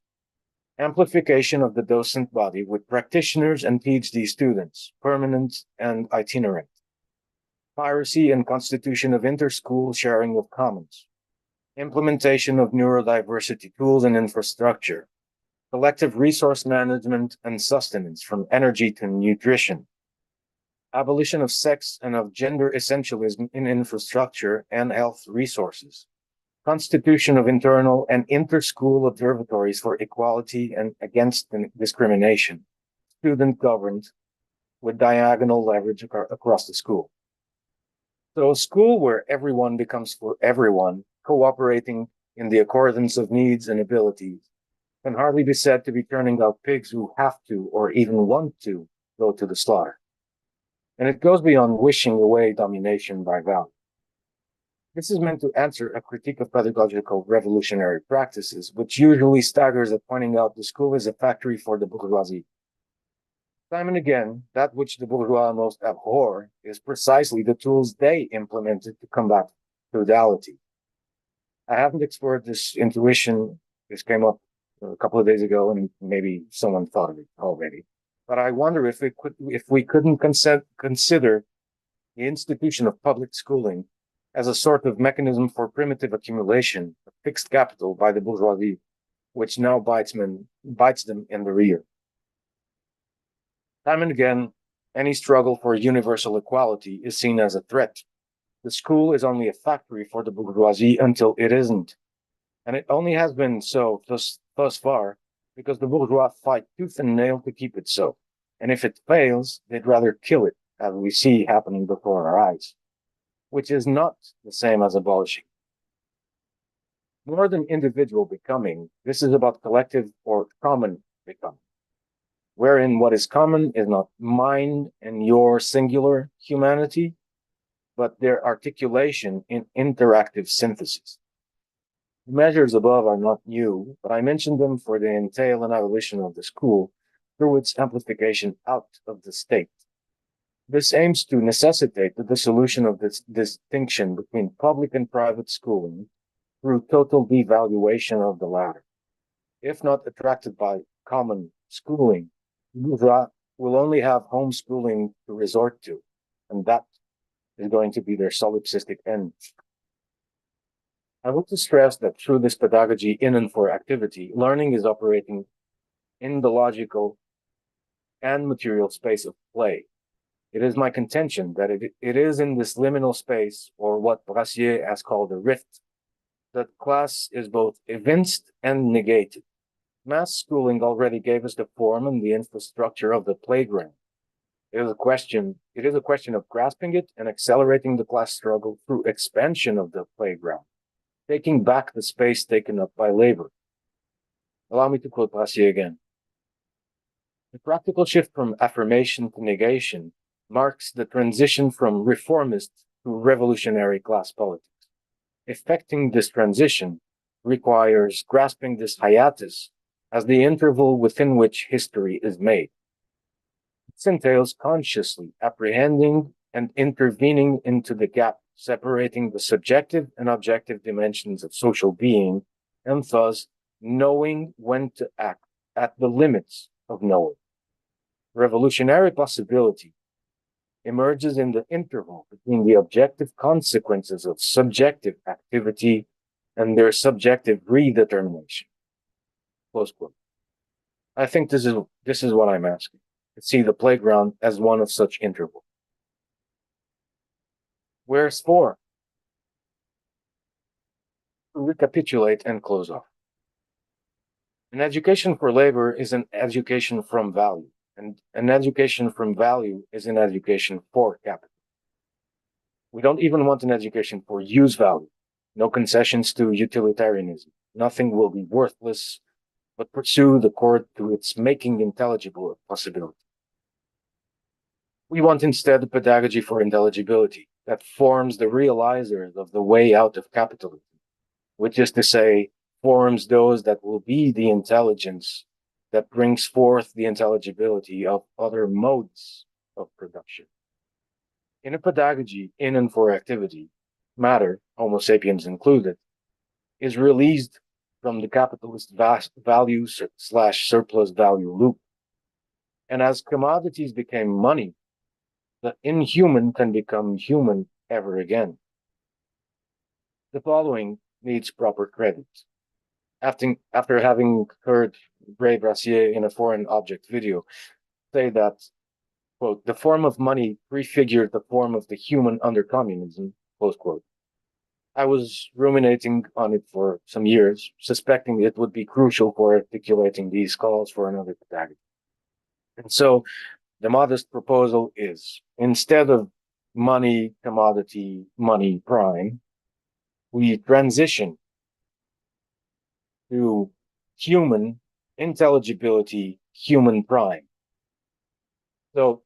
Amplification of the docent body with practitioners and PhD students, permanent and itinerant. Piracy and constitution of inter-school sharing of commons. Implementation of neurodiversity tools and infrastructure. Collective resource management and sustenance from energy to nutrition. Abolition of sex and of gender essentialism in infrastructure and health resources. Constitution of internal and inter-school observatories for equality and against discrimination. Student governed with diagonal leverage across the school. So a school where everyone becomes for everyone, cooperating in the accordance of needs and abilities, can hardly be said to be turning out pigs who have to or even want to go to the slaughter. And it goes beyond wishing away domination by value. This is meant to answer a critique of pedagogical revolutionary practices, which usually staggers at pointing out the school is a factory for the bourgeoisie. Time and again, that which the bourgeois most abhor is precisely the tools they implemented to combat feudality. I haven't explored this intuition. This came up a couple of days ago, and maybe someone thought of it already. But I wonder if we couldn't consider the institution of public schooling as a sort of mechanism for primitive accumulation of fixed capital by the bourgeoisie, which now bites them in the rear. Time and again, any struggle for universal equality is seen as a threat. The school is only a factory for the bourgeoisie until it isn't. And it only has been so thus far because the bourgeois fight tooth and nail to keep it so. And if it fails, they'd rather kill it, as we see happening before our eyes, which is not the same as abolishing. More than individual becoming, this is about collective or common becoming, wherein what is common is not mine and your singular humanity, but their articulation in interactive synthesis. The measures above are not new, but I mentioned them for the entail and abolition of the school through its amplification out of the state. This aims to necessitate the dissolution of this distinction between public and private schooling through total devaluation of the latter. If not attracted by common schooling, bourgeois will only have homeschooling to resort to, and that is going to be their solipsistic end. I want to stress that through this pedagogy in and for activity, learning is operating in the logical and material space of play. It is my contention that it is in this liminal space, or what Brassier has called a rift, that class is both evinced and negated. Mass schooling already gave us the form and the infrastructure of the playground. It is a question of grasping it and accelerating the class struggle through expansion of the playground, taking back the space taken up by labor. Allow me to quote Brassier again. The practical shift from affirmation to negation marks the transition from reformist to revolutionary class politics. Effecting this transition requires grasping this hiatus as the interval within which history is made. This entails consciously apprehending and intervening into the gap separating the subjective and objective dimensions of social being, and thus knowing when to act at the limits of knowing. Revolutionary possibility emerges in the interval between the objective consequences of subjective activity and their subjective redetermination. Close quote. I think this is what I'm asking. To see the playground as one of such intervals. Where's four? To recapitulate and close off. An education for labor is an education from value, and an education from value is an education for capital. We don't even want an education for use value. No concessions to utilitarianism. Nothing will be worthless, but pursue the court to its making intelligible a possibility. We want instead a pedagogy for intelligibility that forms the realizers of the way out of capitalism, which is to say, forms those that will be the intelligence that brings forth the intelligibility of other modes of production. In a pedagogy in and for activity, matter, Homo sapiens included, is released from the capitalist value / surplus value loop. And as commodities became money, the inhuman can become human ever again. The following needs proper credit. After having heard Ray Brassier in a foreign object video say that, quote, the form of money prefigured the form of the human under communism, close quote, I was ruminating on it for some years, suspecting it would be crucial for articulating these calls for another pedagogy. And so the modest proposal is, instead of money, commodity, money, prime, we transition to human, intelligibility, human prime. So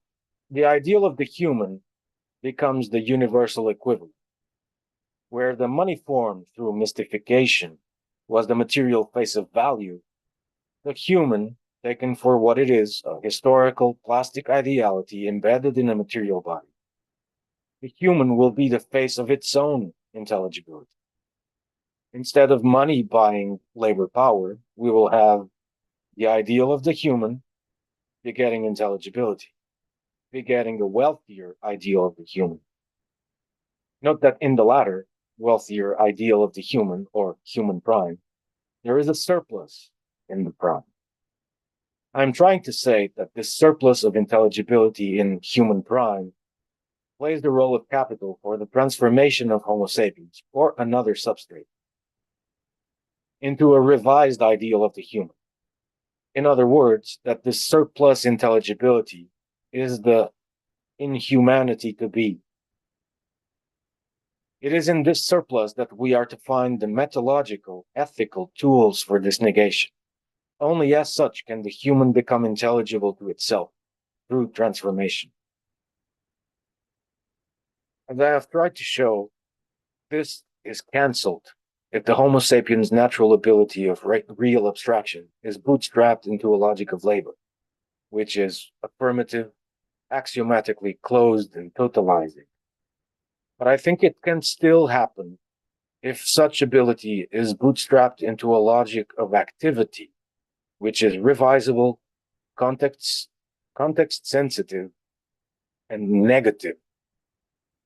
the ideal of the human becomes the universal equivalent, where the money form through mystification was the material face of value. The human, taken for what it is, a historical plastic ideality embedded in a material body. The human will be the face of its own intelligibility. Instead of money buying labor power, we will have the ideal of the human begetting intelligibility, begetting a wealthier ideal of the human. Note that in the latter, wealthier ideal of the human, or human prime, there is a surplus in the prime. I'm trying to say that this surplus of intelligibility in human prime plays the role of capital for the transformation of Homo sapiens, or another substrate, into a revised ideal of the human. In other words, that this surplus intelligibility is the inhumanity to be. It is in this surplus that we are to find the methodological, ethical tools for this negation. Only as such can the human become intelligible to itself, through transformation. As I have tried to show, this is cancelled if the Homo sapiens' natural ability of real abstraction is bootstrapped into a logic of labor, which is affirmative, axiomatically closed and totalizing. But I think it can still happen if such ability is bootstrapped into a logic of activity, which is revisable, context sensitive, and negative.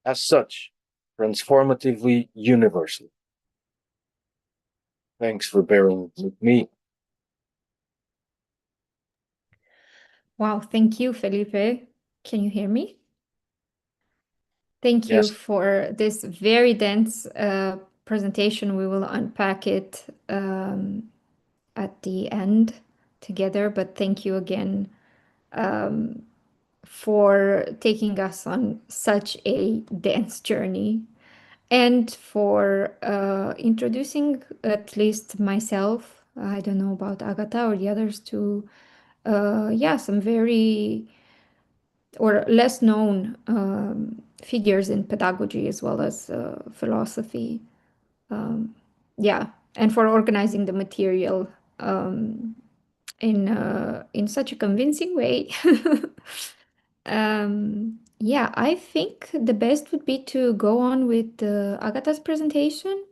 As such, transformatively universal. Thanks for bearing with me. Wow, thank you, Felipe. Can you hear me? Thank you Yes. for this very dense presentation. We will unpack it at the end together, but thank you again for taking us on such a dense journey and for introducing at least myself. I don't know about Agata or the others to, some very or less known figures in pedagogy as well as philosophy. And for organizing the material in such a convincing way. I think the best would be to go on with Agata's presentation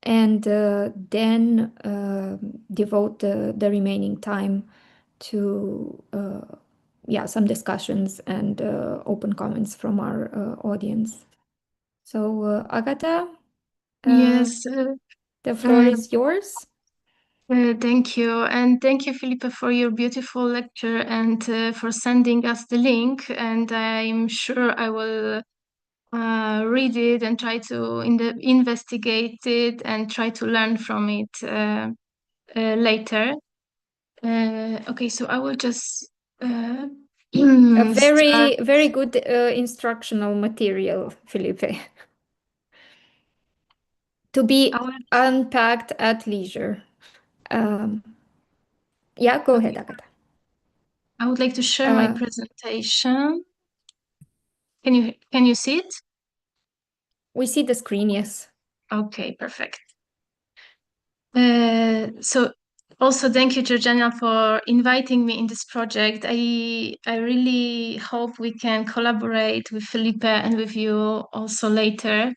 and then devote the remaining time to some discussions and open comments from our audience. So, Agata, Yes, the floor is yours. Thank you. And thank you, Filipe, for your beautiful lecture and for sending us the link. And I'm sure I will read it and try to investigate it and try to learn from it later. Okay, so I will just A very good instructional material, Filipe, to be unpacked at leisure. Yeah, go ahead, Agata. I would like to share my presentation. Can you see it? We see the screen, yes. Okay, perfect. So also thank you, Georgiana, for inviting me in this project. I really hope we can collaborate with Filipe and with you also later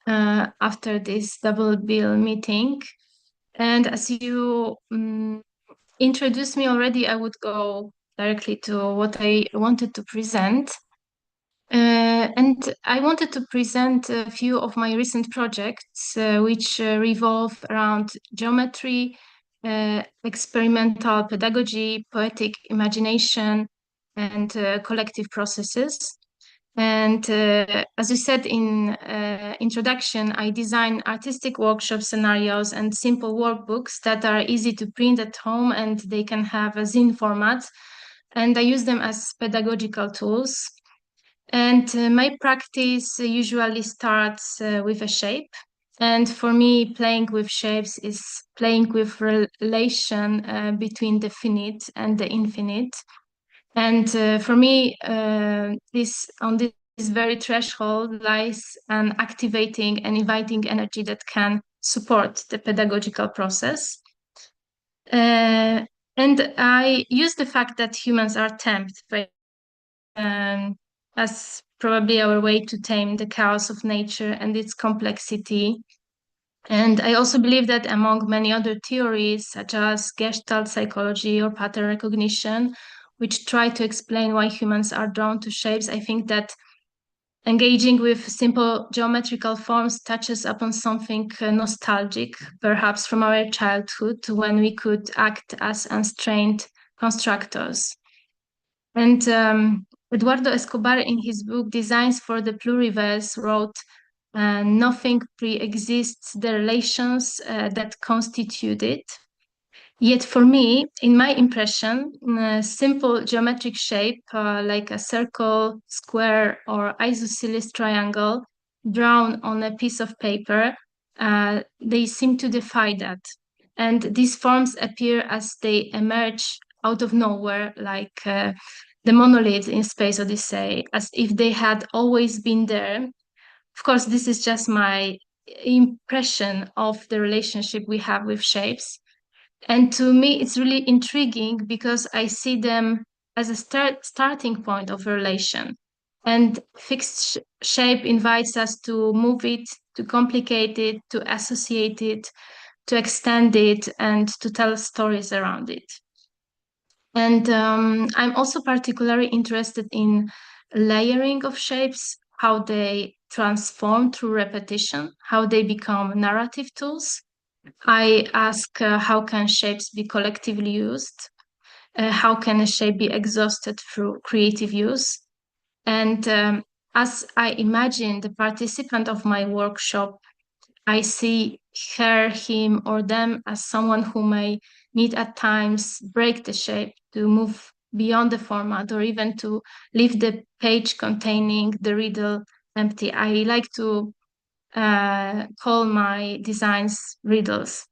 after this double bill meeting. And as you introduced me already, I would go directly to what I wanted to present. And I wanted to present a few of my recent projects, which revolve around geometry, experimental pedagogy, poetic imagination, and collective processes. And as you said in introduction, I design artistic workshop scenarios and simple workbooks that are easy to print at home, and they can have a zine format. And I use them as pedagogical tools. And my practice usually starts with a shape. And for me, playing with shapes is playing with relation between the finite and the infinite. And for me, this very threshold lies an activating and inviting energy that can support the pedagogical process. And I use the fact that humans are tempted by as probably our way to tame the chaos of nature and its complexity. And I also believe that among many other theories, such as Gestalt psychology or pattern recognition, which try to explain why humans are drawn to shapes, I think that engaging with simple geometrical forms touches upon something nostalgic, perhaps from our childhood, when we could act as unstrained constructors. And Eduardo Escobar, in his book Designs for the Pluriverse, wrote, nothing pre-exists the relations that constitute it. Yet for me, in my impression, a simple geometric shape like a circle, square, or isosceles triangle drawn on a piece of paper, they seem to defy that. And these forms appear as they emerge out of nowhere, like the monoliths in Space Odyssey, as if they had always been there. Of course, this is just my impression of the relationship we have with shapes. And to me, it's really intriguing because I see them as a starting point of a relation. And fixed shape invites us to move it, to complicate it, to associate it, to extend it, and to tell stories around it. And I'm also particularly interested in layering of shapes, how they transform through repetition, how they become narrative tools. I ask how can shapes be collectively used? How can a shape be exhausted through creative use? And as I imagine the participant of my workshop, I see her, him, or them as someone who may need at times break the shape to move beyond the format or even to leave the page containing the riddle empty. I like to call my designs riddles.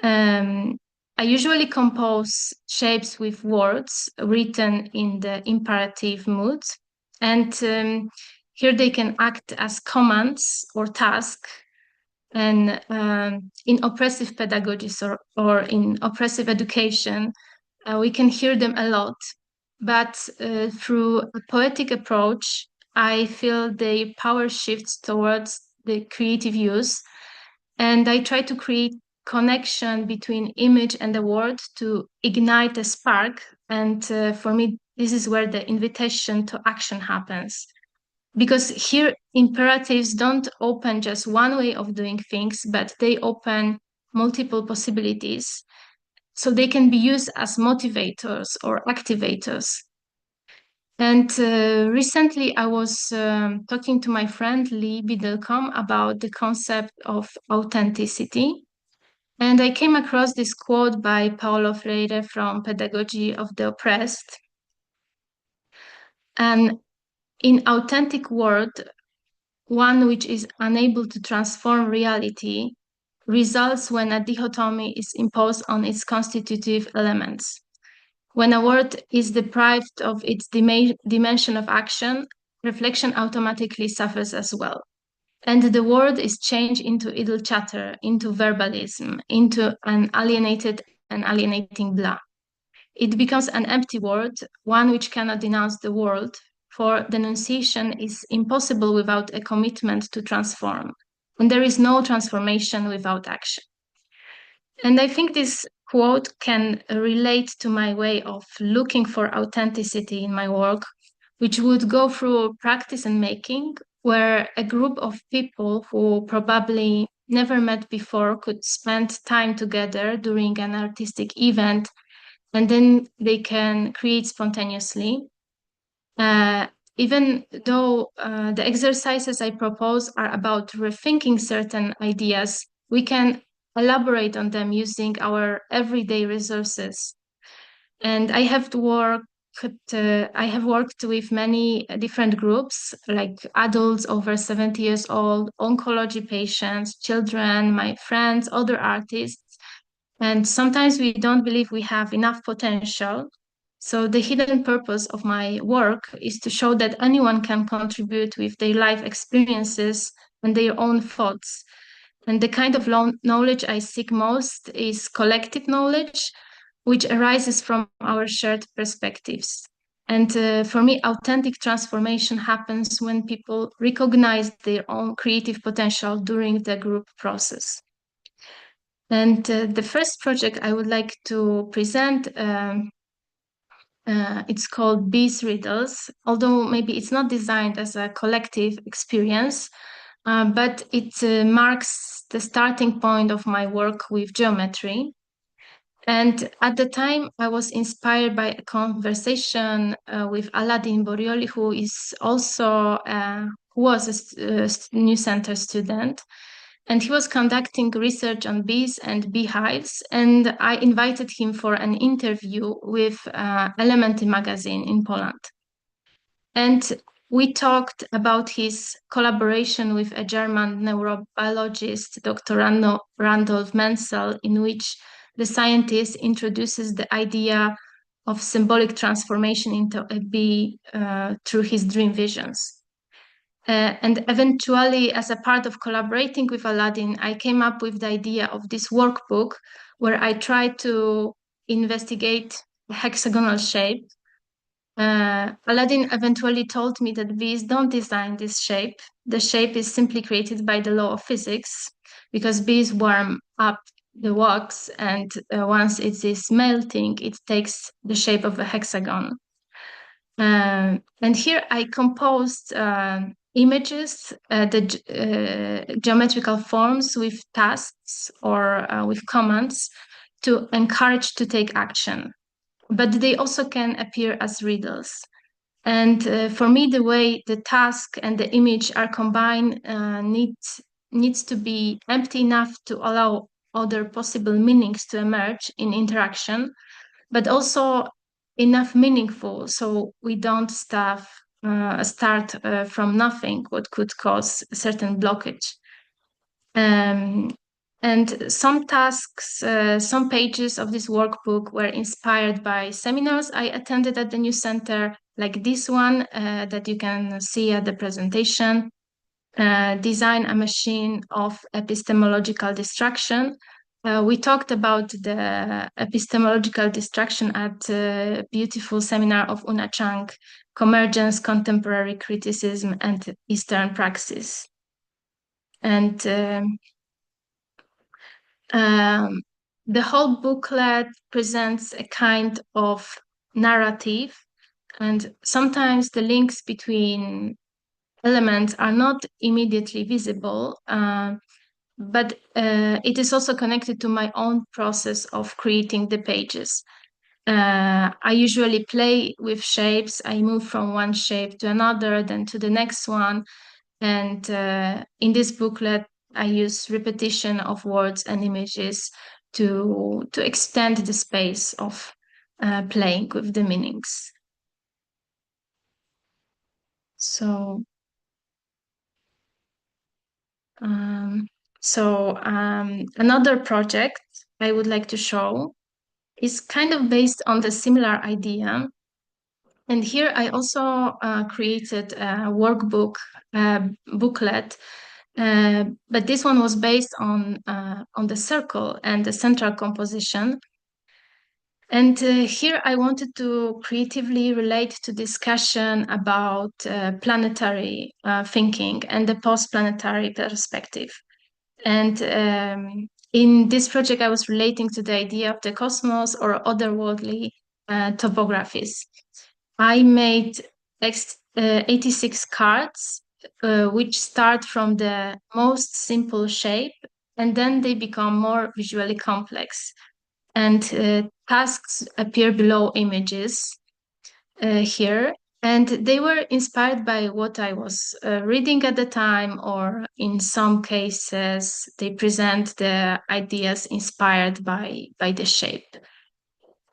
I usually compose shapes with words written in the imperative mood, and here they can act as commands or tasks. And in oppressive pedagogies or in oppressive education, we can hear them a lot. But through a poetic approach, I feel the power shifts towards the creative use. And I try to create connection between image and the word to ignite a spark. And for me, this is where the invitation to action happens. Because here imperatives don't open just one way of doing things, but they open multiple possibilities, so they can be used as motivators or activators. And recently I was talking to my friend Lee Bidelcom about the concept of authenticity. And I came across this quote by Paulo Freire from Pedagogy of the Oppressed. An inauthentic world, one which is unable to transform reality, results when a dichotomy is imposed on its constitutive elements. When a word is deprived of its dimension of action, reflection automatically suffers as well. And the word is changed into idle chatter, into verbalism, into an alienated and alienating blah. It becomes an empty word, one which cannot denounce the world, for denunciation is impossible without a commitment to transform. And there is no transformation without action. And I think this quote can relate to my way of looking for authenticity in my work, which would go through practice and making, where a group of people who probably never met before could spend time together during an artistic event, and then they can create spontaneously. Even though the exercises I propose are about rethinking certain ideas, we can elaborate on them using our everyday resources. And I have worked with many different groups, like adults over 70 years old, oncology patients, children, my friends, other artists. And sometimes we don't believe we have enough potential. So the hidden purpose of my work is to show that anyone can contribute with their life experiences and their own thoughts. And the kind of knowledge I seek most is collective knowledge, which arises from our shared perspectives. And for me, authentic transformation happens when people recognize their own creative potential during the group process. And the first project I would like to present, it's called Bees Riddles, although maybe it's not designed as a collective experience, but it marks the starting point of my work with geometry. And at the time, I was inspired by a conversation with Aladin Borioli, who is also who was a New Center student. And he was conducting research on bees and beehives. And I invited him for an interview with Elementy magazine in Poland. And we talked about his collaboration with a German neurobiologist, Dr. Randolph Menzel, in which the scientist introduces the idea of symbolic transformation into a bee through his dream visions. And eventually, as a part of collaborating with Aladin, I came up with the idea of this workbook where I tried to investigate the hexagonal shape. Aladin eventually told me that bees don't design this shape. The shape is simply created by the law of physics, because bees warm up the wax, and once it is melting, it takes the shape of a hexagon. And here I composed images, the geometrical forms with tasks or with commands to encourage to take action. But they also can appear as riddles. And for me, the way the task and the image are combined needs to be empty enough to allow other possible meanings to emerge in interaction, but also enough meaningful so we don't start from nothing, what could cause a certain blockage. And some tasks, some pages of this workbook were inspired by seminars I attended at the New Center, like this one that you can see at the presentation, Design a Machine of Epistemological Destruction. We talked about the epistemological destruction at a beautiful seminar of Una Chang, Convergence, Contemporary Criticism, and Eastern Praxis. And the whole booklet presents a kind of narrative, and sometimes the links between elements are not immediately visible, but it is also connected to my own process of creating the pages. I usually play with shapes. I move from one shape to another, then to the next one. And in this booklet, I use repetition of words and images to extend the space of playing with the meanings. So, another project I would like to show is kind of based on the similar idea. And here I also created a workbook, booklet, but this one was based on the circle and the central composition. And here I wanted to creatively relate to discussion about planetary thinking and the post-planetary perspective. And in this project, I was relating to the idea of the cosmos or otherworldly topographies. I made 86 cards, which start from the most simple shape, and then they become more visually complex. And tasks appear below images here. And they were inspired by what I was reading at the time, or in some cases, they present the ideas inspired by the shape.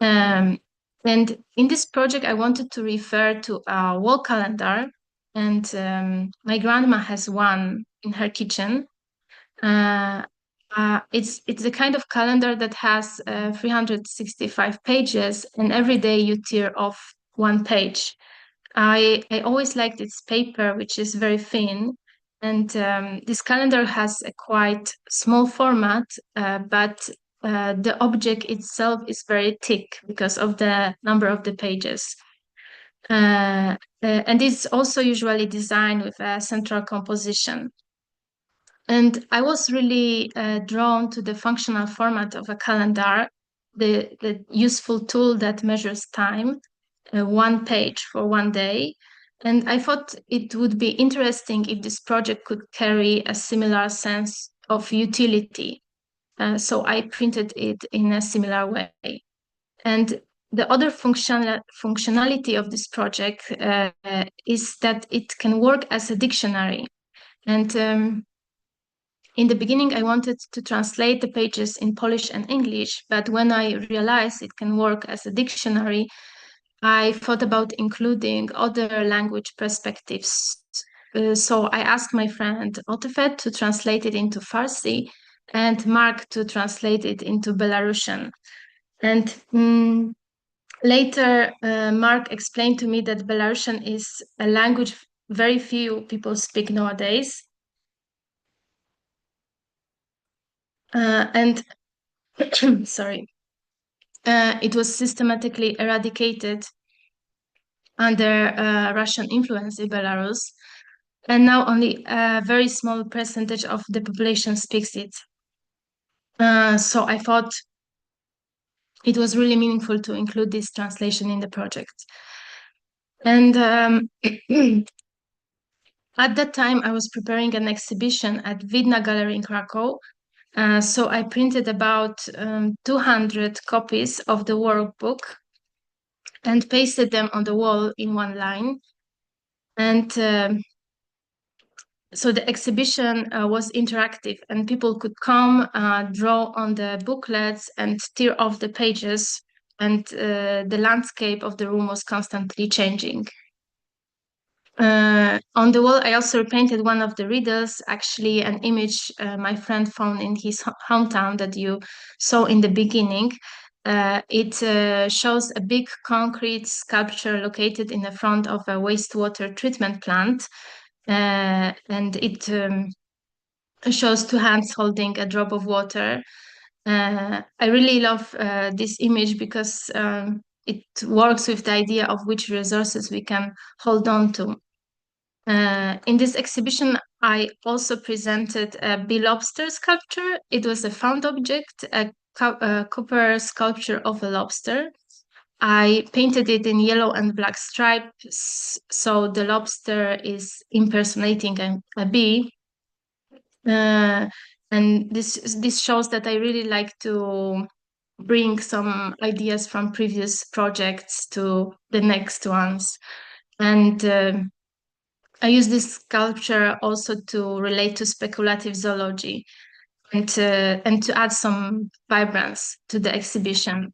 And in this project, I wanted to refer to a wall calendar, and my grandma has one in her kitchen. It's the kind of calendar that has 365 pages, and every day you tear off one page. I always liked its paper, which is very thin, and this calendar has a quite small format, but the object itself is very thick because of the number of the pages. And it's also usually designed with a central composition. And I was really drawn to the functional format of a calendar, the useful tool that measures time, one page for one day. And I thought it would be interesting if this project could carry a similar sense of utility. So I printed it in a similar way. And the other functionality of this project is that it can work as a dictionary. And in the beginning, I wanted to translate the pages in Polish and English, but when I realized it can work as a dictionary, I thought about including other language perspectives. So I asked my friend Otefet to translate it into Farsi and Mark to translate it into Belarusian. And later, Mark explained to me that Belarusian is a language very few people speak nowadays. And sorry, it was systematically eradicated under Russian influence in Belarus, and now only a very small percentage of the population speaks it. So I thought it was really meaningful to include this translation in the project. And at that time, I was preparing an exhibition at Widna Gallery in Krakow. So I printed about 200 copies of the workbook and pasted them on the wall in one line. And so the exhibition was interactive, and people could come, draw on the booklets and tear off the pages, and the landscape of the room was constantly changing. On the wall, I also painted one of the riddles, actually an image my friend found in his hometown that you saw in the beginning. It shows a big concrete sculpture located in the front of a wastewater treatment plant, and it shows two hands holding a drop of water. I really love this image because it works with the idea of which resources we can hold on to. In this exhibition, I also presented a bee lobster sculpture. It was a found object, a copper sculpture of a lobster. I painted it in yellow and black stripes, so the lobster is impersonating a bee. And And this shows that I really like to bring some ideas from previous projects to the next ones. And I use this sculpture also to relate to speculative zoology and to add some vibrance to the exhibition.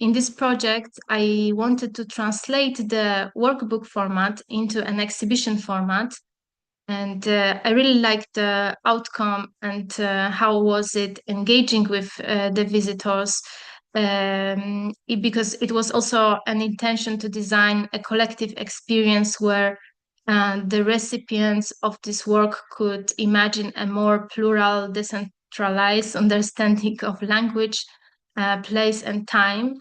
In this project, I wanted to translate the workbook format into an exhibition format. And I really liked the outcome and how was it engaging with the visitors, because it was also an intention to design a collective experience where the recipients of this work could imagine a more plural, decentralized understanding of language, place, and time.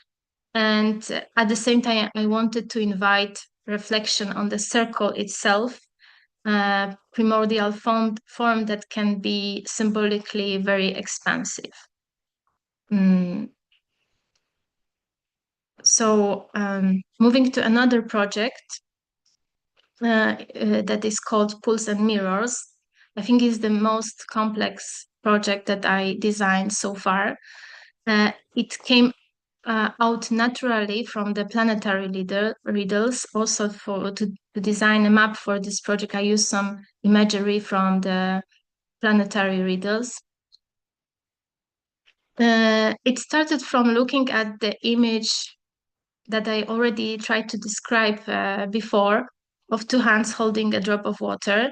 And at the same time, I wanted to invite reflection on the circle itself, primordial form that can be symbolically very expansive. So moving to another project that is called Pools and Mirrors, I think is the most complex project that I designed so far. It came out naturally from the planetary riddles. Also, to design a map for this project, I used some imagery from the planetary riddles. It started from looking at the image that I already tried to describe before, of two hands holding a drop of water.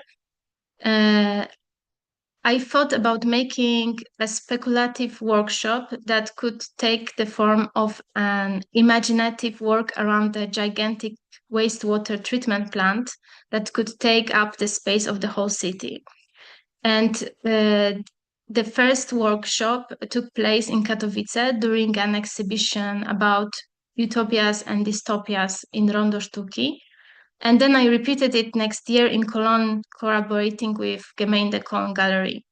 I thought about making a speculative workshop that could take the form of an imaginative work around a gigantic wastewater treatment plant that could take up the space of the whole city. And the first workshop took place in Katowice during an exhibition about utopias and dystopias in Rondo Sztuki. And then I repeated it next year in Cologne, collaborating with Gemeinde Cologne Gallery.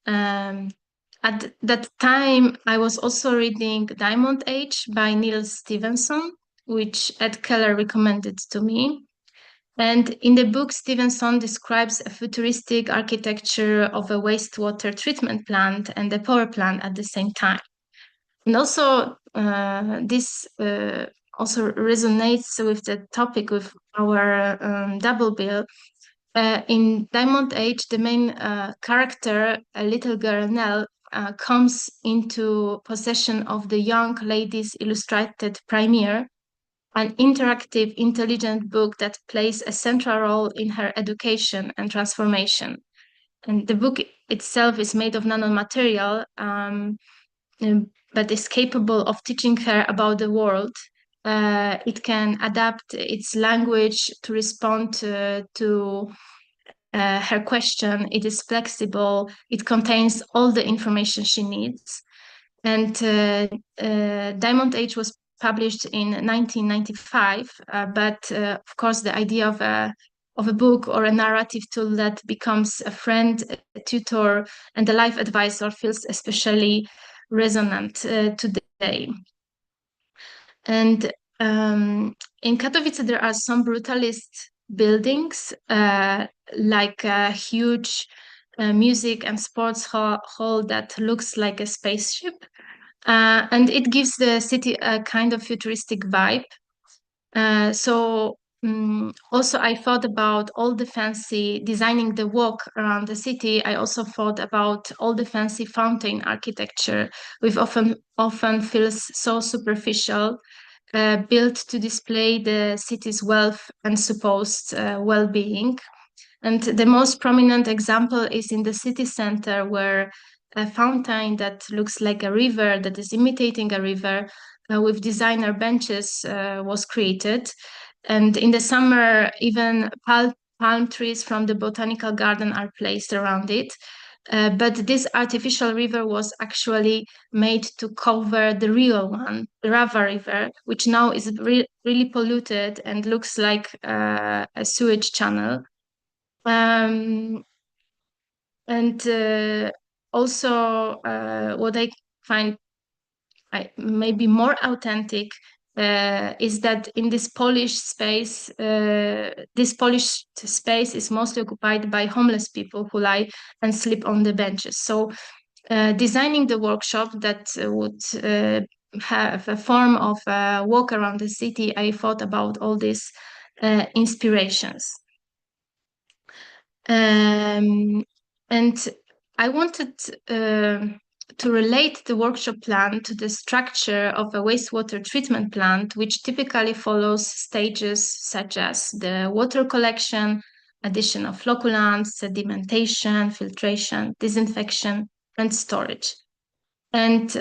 At that time, I was also reading Diamond Age by Neil Stevenson, which Ed Keller recommended to me. And in the book, Stevenson describes a futuristic architecture of a wastewater treatment plant and a power plant at the same time. And also, this also resonates with the topic with our double bill. In Diamond Age, the main character, a little girl Nell, comes into possession of the Young Ladies Illustrated Premier, an interactive, intelligent book that plays a central role in her education and transformation. And the book itself is made of nanomaterial, but is capable of teaching her about the world. It can adapt its language to respond to her question. It is flexible. It contains all the information she needs. And Diamond Age was published in 1995, but of course the idea of a book or a narrative tool that becomes a friend, a tutor, and a life advisor feels especially resonant today. And in Katowice, there are some brutalist buildings, like a huge music and sports hall that looks like a spaceship. And it gives the city a kind of futuristic vibe. Also, I thought about all the fancy designing the walk around the city. I also thought about all the fancy fountain architecture, which often feels so superficial, built to display the city's wealth and supposed well-being. And the most prominent example is in the city center, where a fountain that looks like a river, that is imitating a river, with designer benches was created. And in the summer, even palm trees from the botanical garden are placed around it. But this artificial river was actually made to cover the real one, the Rava River, which now is really polluted and looks like a sewage channel. And also, what I find maybe more authentic is that in this polished space, this polished space is mostly occupied by homeless people who lie and sleep on the benches. So designing the workshop that would have a form of a walk around the city, I thought about all these inspirations. And I wanted to relate the workshop plan to the structure of a wastewater treatment plant, which typically follows stages such as the water collection, addition of flocculants, sedimentation, filtration, disinfection, and storage. And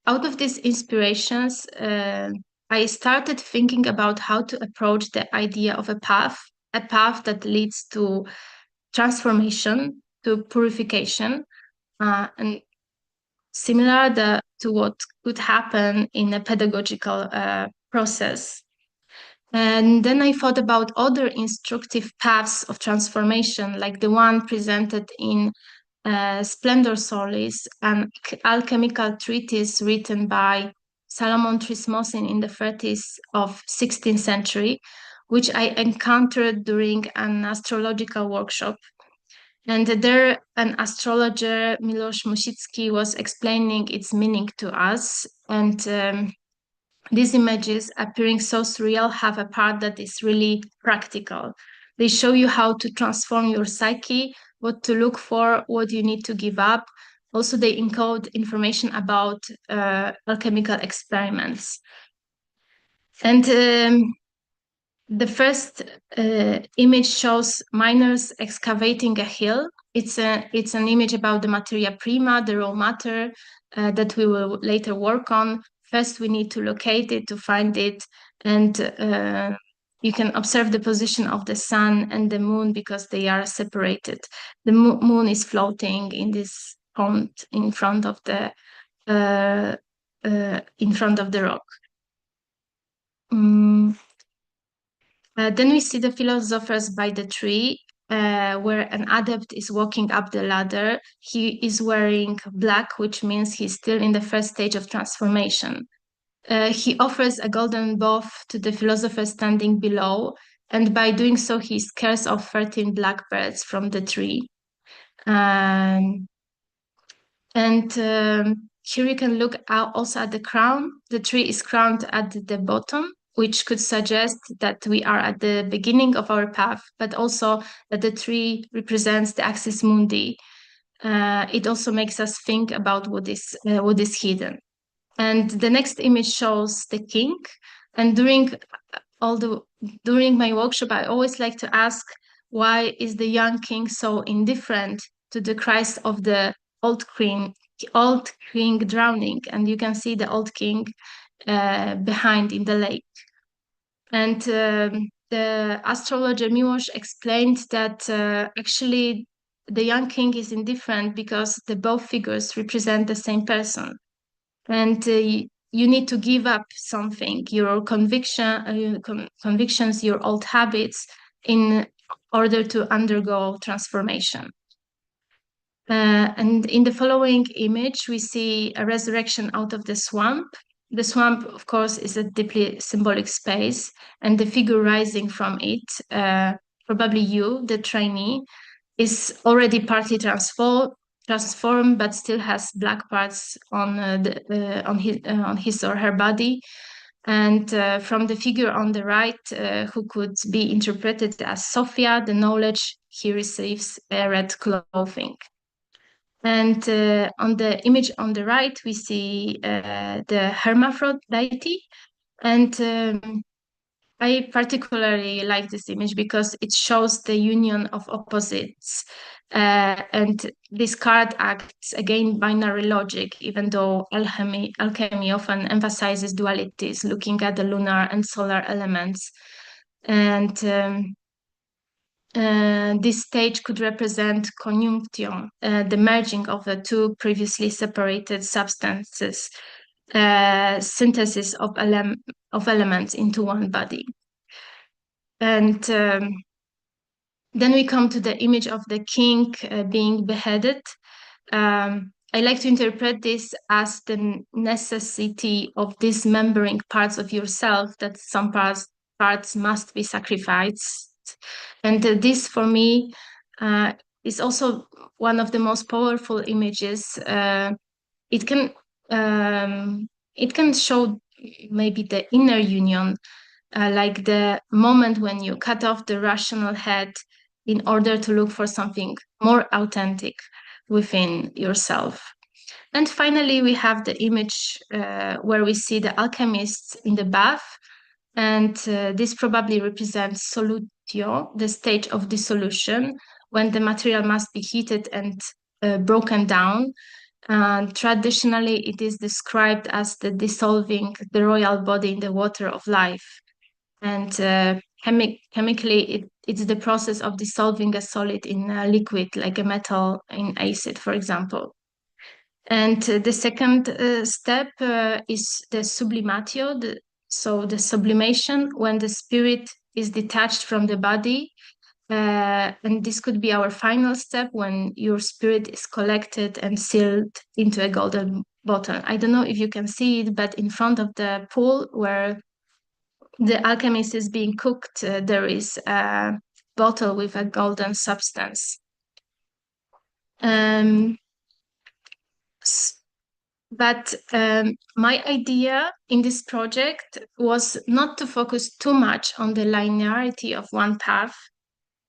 out of these inspirations, I started thinking about how to approach the idea of a path that leads to transformation, to purification, and similar to what could happen in a pedagogical process. And then I thought about other instructive paths of transformation, like the one presented in Splendor Solis, an alchemical treatise written by Salomon Trismosin in the 30s of 16th century, which I encountered during an astrological workshop. And there, an astrologer, Miloš Musicki, was explaining its meaning to us. And these images, appearing so surreal, have a part that is really practical. They show you how to transform your psyche, what to look for, what you need to give up. Also, they encode information about alchemical experiments. And the first image shows miners excavating a hill. It's an image about the materia prima, the raw matter that we will later work on. First, we need to locate it, to find it, and you can observe the position of the sun and the moon because they are separated. The moon is floating in this pond in front of the rock. Then we see the philosophers by the tree, where an adept is walking up the ladder. He is wearing black, which means he's still in the first stage of transformation. He offers a golden bough to the philosopher standing below, and by doing so, he scares off 13 blackbirds from the tree. Here you can look also at the crown. The tree is crowned at the bottom, which could suggest that we are at the beginning of our path, but also that the tree represents the axis mundi. It also makes us think about what is hidden. And the next image shows the king. And during my workshop, I always like to ask, why is the young king so indifferent to the cries of the old king drowning? And you can see the old king behind in the lake. And the astrologer Miłosz explained that actually the young king is indifferent because both figures represent the same person. And you need to give up something, your convictions, your old habits, in order to undergo transformation. And in the following image, we see a resurrection out of the swamp. The swamp, of course, is a deeply symbolic space, and the figure rising from it, probably you, the trainee, is already partly transformed, but still has black parts on his or her body. And from the figure on the right, who could be interpreted as Sophia, the knowledge, he receives red clothing. And on the image on the right, we see the hermaphrodite. And I particularly like this image because it shows the union of opposites. And this card acts again binary logic, even though alchemy often emphasizes dualities, looking at the lunar and solar elements. And this stage could represent conjunction, the merging of the two previously separated substances, synthesis of elements into one body. And then we come to the image of the king being beheaded. I like to interpret this as the necessity of dismembering parts of yourself, that some parts must be sacrificed. And this, for me, is also one of the most powerful images. It can show maybe the inner union, like the moment when you cut off the rational head in order to look for something more authentic within yourself. And finally, we have the image where we see the alchemists in the bath, and this probably represents solutio, the stage of dissolution, when the material must be heated and broken down. Traditionally, it is described as the dissolving the royal body in the water of life. And chemically, it's the process of dissolving a solid in a liquid, like a metal in acid, for example. And the second step is the sublimatio, so the sublimation, when the spirit is detached from the body. And this could be our final step, when your spirit is collected and sealed into a golden bottle. I don't know if you can see it, but in front of the pool where the alchemist is being cooked, there is a bottle with a golden substance. But my idea in this project was not to focus too much on the linearity of one path.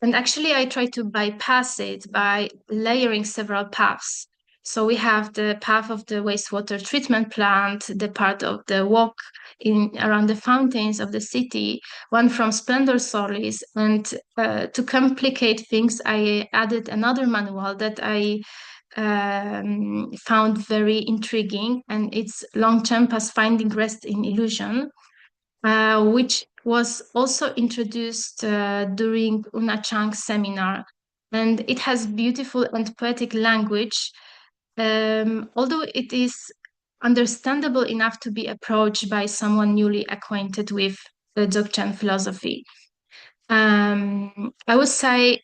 And actually, I try to bypass it by layering several paths. So we have the path of the wastewater treatment plant, the part of the walk around the fountains of the city, one from Splendor Solis. And to complicate things, I added another manual that I found very intriguing, and it's Longchenpa's Finding Rest in Illusion, which was also introduced during Una Chang's seminar. And it has beautiful and poetic language, although it is understandable enough to be approached by someone newly acquainted with the Dzogchen philosophy. I would say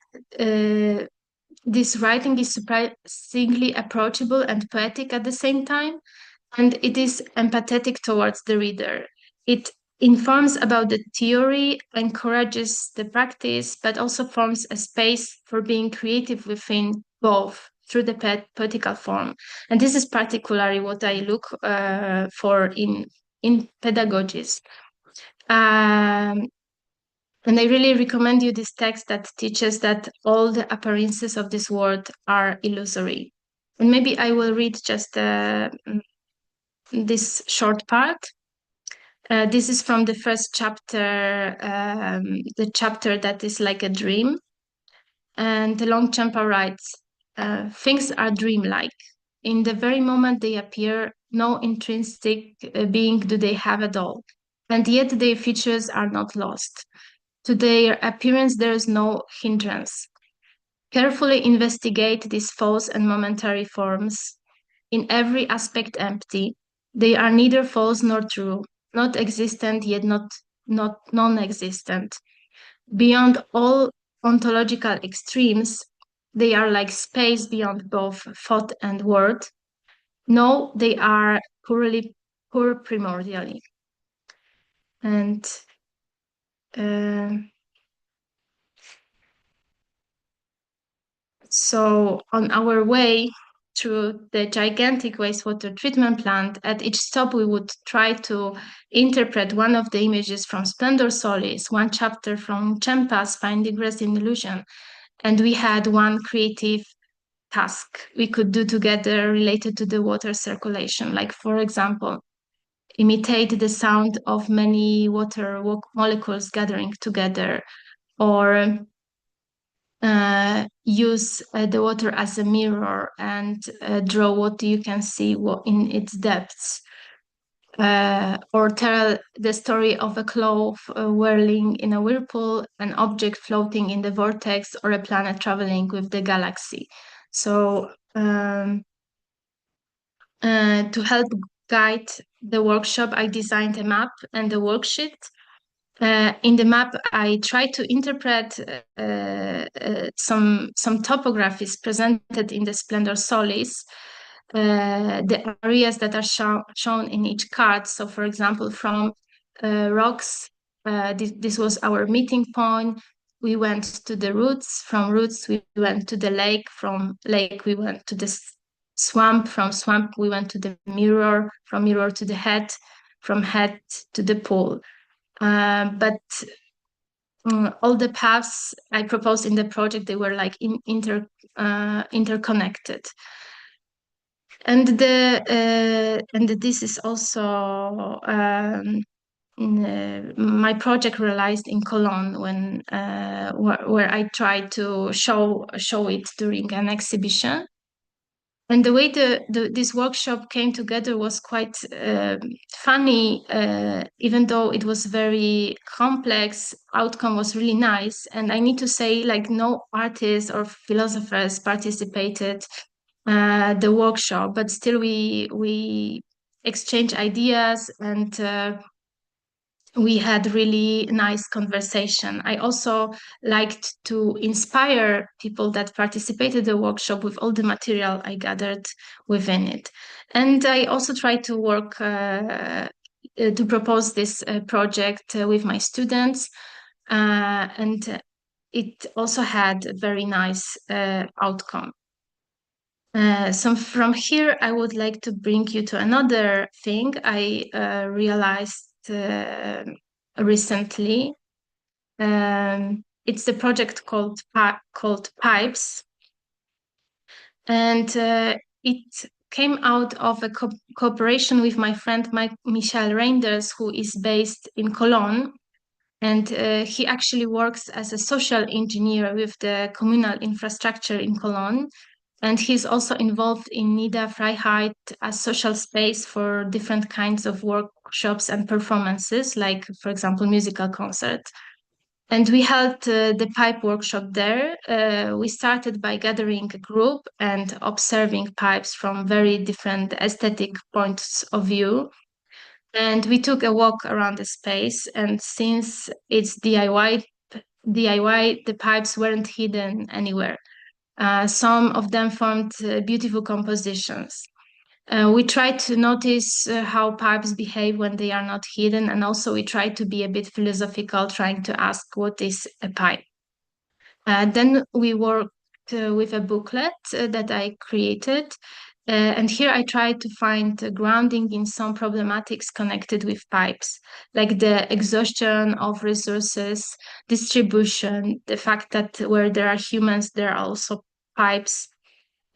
this writing is surprisingly approachable and poetic at the same time, and it is empathetic towards the reader. It informs about the theory, encourages the practice, but also forms a space for being creative within both through the poetical form. And this is particularly what I look for in pedagogies. And I really recommend you this text that teaches that all the appearances of this world are illusory. And maybe I will read just this short part. This is from the first chapter, the chapter that is like a dream. And Longchenpa writes, things are dreamlike. In the very moment they appear, no intrinsic being do they have at all. And yet their features are not lost. To their appearance there is no hindrance. Carefully investigate these false and momentary forms. In every aspect empty, they are neither false nor true, not existent yet not non-existent. Beyond all ontological extremes, they are like space beyond both thought and word. No, they are pure primordially. And so on our way through the gigantic wastewater treatment plant, at each stop we would try to interpret one of the images from Splendor Solis, one chapter from Chenpa's Finding Rest in Illusion, and we had one creative task we could do together related to the water circulation. Like, for example, imitate the sound of many water molecules gathering together, or use the water as a mirror and draw what you can see in its depths, or tell the story of a cloth whirling in a whirlpool, an object floating in the vortex, or a planet traveling with the galaxy. So to help guide the workshop, I designed a map and a worksheet. In the map, I try to interpret some topographies presented in the Splendor Solis, the areas that are shown in each card. So, for example, from rocks, this was our meeting point. We went to the roots. From roots, we went to the lake. From lake, we went to the swamp. From swamp, we went to the mirror. From mirror to the head. From head to the pool. But all the paths I proposed in the project, they were like interconnected. And this is also my project realized in Cologne when where I tried to show it during an exhibition. And the way this workshop came together was quite funny, even though it was very complex. Outcome was really nice, and I need to say, like, no artists or philosophers participated the workshop, but still we exchanged ideas and we had really nice conversation. I also liked to inspire people that participated in the workshop with all the material I gathered within it. And I also tried to work to propose this project with my students. And it also had a very nice outcome. So from here, I would like to bring you to another thing I realized recently. It's the project called Pipes, and it came out of a cooperation with my friend Michel Reinders, who is based in Cologne, and he actually works as a social engineer with the communal infrastructure in Cologne. And he's also involved in Nida Freiheit, a social space for different kinds of workshops and performances, like, for example, musical concerts. And we held the pipe workshop there. We started by gathering a group and observing pipes from very different aesthetic points of view. And we took a walk around the space. And since it's DIY, the pipes weren't hidden anywhere. Some of them formed beautiful compositions. We tried to notice how pipes behave when they are not hidden, and also we tried to be a bit philosophical, trying to ask what is a pipe. Then we worked with a booklet that I created, and here I tried to find grounding in some problematics connected with pipes, like the exhaustion of resources, distribution, the fact that where there are humans, there are also pipes.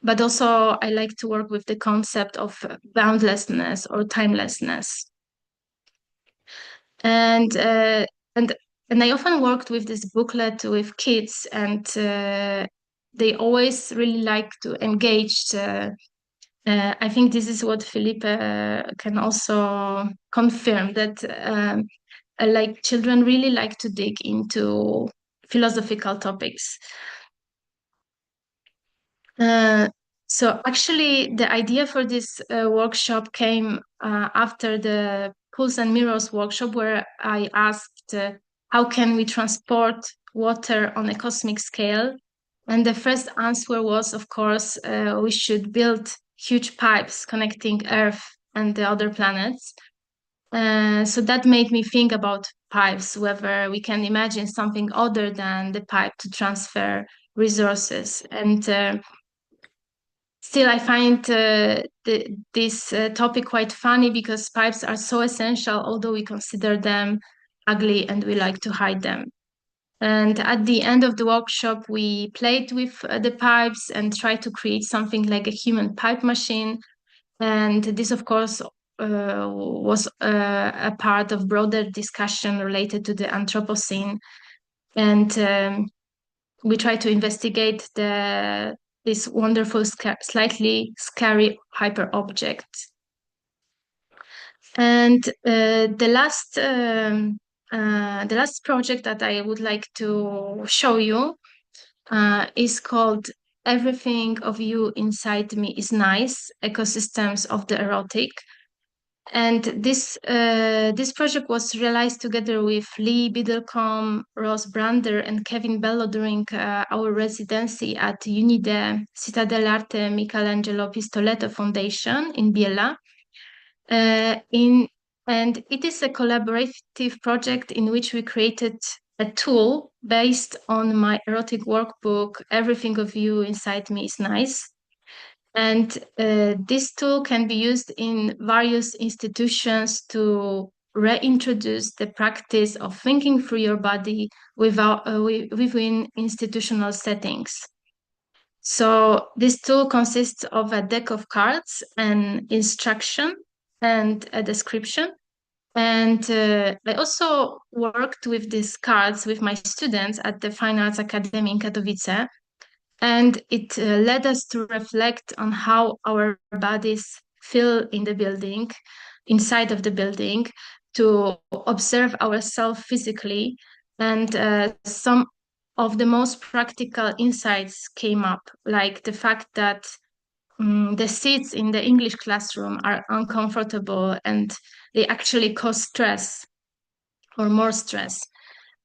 But also I like to work with the concept of boundlessness or timelessness. And I often worked with this booklet with kids, and they always really like to engage. I think this is what Filipe can also confirm, that like children really like to dig into philosophical topics. So actually, the idea for this workshop came after the Pools and Mirrors workshop, where I asked how can we transport water on a cosmic scale? And the first answer was, of course, we should build huge pipes connecting Earth and the other planets. So that made me think about pipes, whether we can imagine something other than the pipe to transfer resources. And still, I find this topic quite funny, because pipes are so essential, although we consider them ugly and we like to hide them. And at the end of the workshop, we played with the pipes and tried to create something like a human pipe machine. And this, of course, was a part of broader discussion related to the Anthropocene. And we tried to investigate this wonderful, slightly scary hyper object. And the last project that I would like to show you is called Everything of You Inside Me is Nice, Ecosystems of the Erotic. And this project was realized together with Lee Biddlecombe, Ross Brander, and Kevin Bello during our residency at UNIDE Città Michelangelo Pistoletto Foundation in Biella. And it is a collaborative project in which we created a tool based on my erotic workbook, Everything of You Inside Me is Nice. And this tool can be used in various institutions to reintroduce the practice of thinking through your body within institutional settings. So this tool consists of a deck of cards, an instruction, and a description. And I also worked with these cards with my students at the Fine Arts Academy in Katowice. And it led us to reflect on how our bodies feel in the building, inside of the building, to observe ourselves physically. And some of the most practical insights came up, like the fact that the seats in the English classroom are uncomfortable and they actually cause stress or more stress.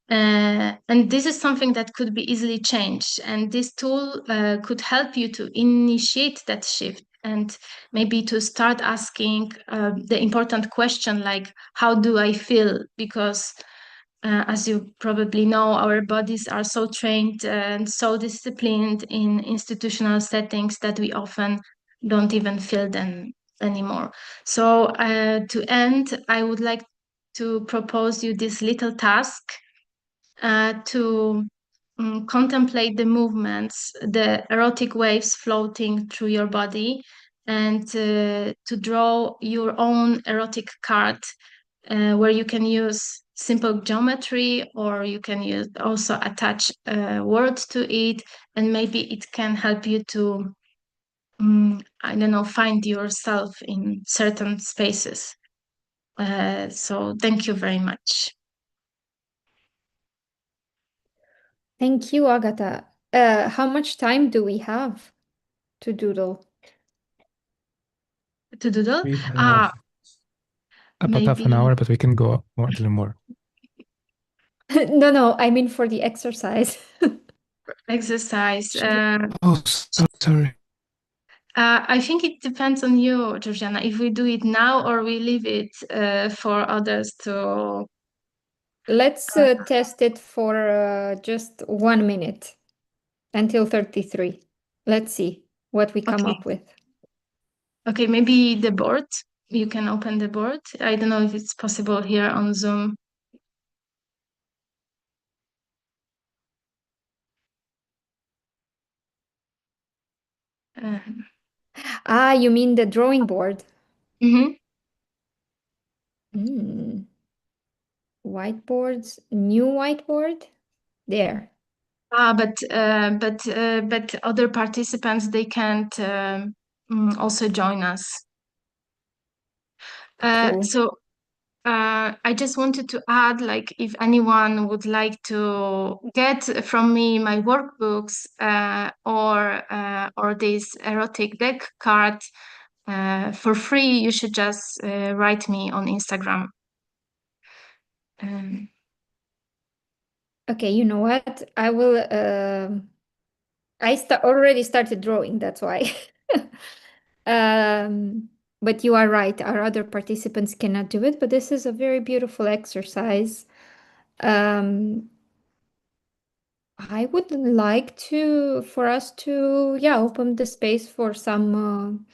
And this is something that could be easily changed. And this tool could help you to initiate that shift and maybe to start asking the important question like, how do I feel? Because as you probably know, our bodies are so trained and so disciplined in institutional settings that we often don't even feel them anymore. So to end, I would like to propose you this little task to contemplate the movements, the erotic waves floating through your body, and to draw your own erotic card where you can use simple geometry, or you can use also attach words to it, and maybe it can help you to I don't know, find yourself in certain spaces. So thank you very much. Thank you, Agata. How much time do we have to doodle? To doodle? We have about half an Maybe. hour, but we can go up a little more. No, I mean for the exercise. Exercise. Oh, sorry. I think it depends on you, Georgiana, if we do it now or we leave it for others to. Let's test it for just 1 minute until 33. Let's see what we come up with. Okay, maybe the board. You can open the board. I don't know if it's possible here on Zoom. You mean the drawing board? Mm-hmm. Whiteboards, new whiteboard? There. But other participants, they can't also join us. So I just wanted to add, like, if anyone would like to get from me my workbooks or this erotic deck card for free, you should just write me on Instagram. Okay, you know what? I will. Already started drawing. That's why. But you are right. Our other participants cannot do it. But this is a very beautiful exercise. I would like for us to, open the space for some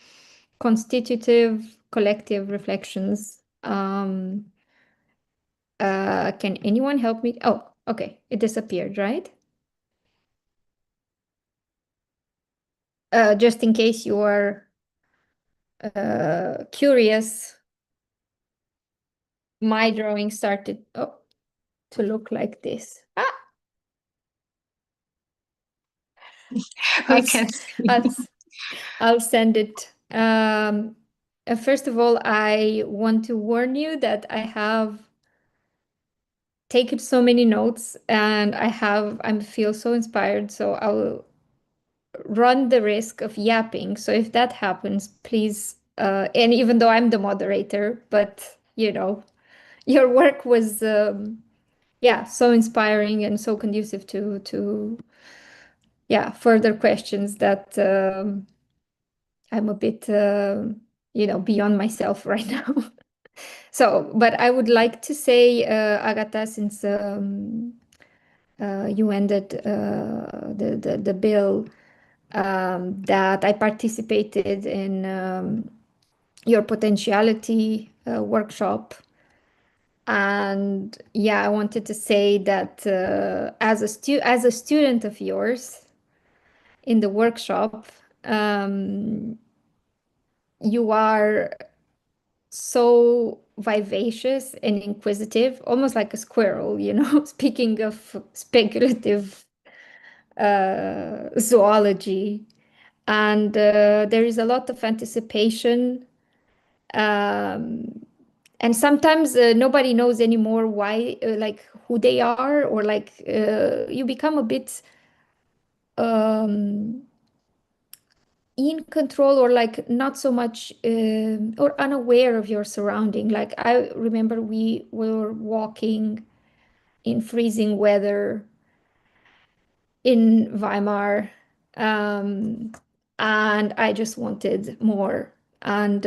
constitutive collective reflections. Can anyone help me? Oh, okay. It disappeared, right? Just in case you are curious, my drawing started to look like this. I'll send it. First of all, I want to warn you that I have taken so many notes and I feel so inspired, so I'll run the risk of yapping. So if that happens, please and even though I'm the moderator, but your work was so inspiring and so conducive to further questions that I'm a bit beyond myself right now. So, but I would like to say, Agata, since you ended the bill, that I participated in your potentiality workshop. And I wanted to say that as a student of yours in the workshop, you are so vivacious and inquisitive, almost like a squirrel, speaking of speculative zoology. And there is a lot of anticipation. And sometimes nobody knows anymore why, like who they are, or like you become a bit in control, or like not so much or unaware of your surrounding. Like I remember we were walking in freezing weather in Weimar, and I just wanted more. And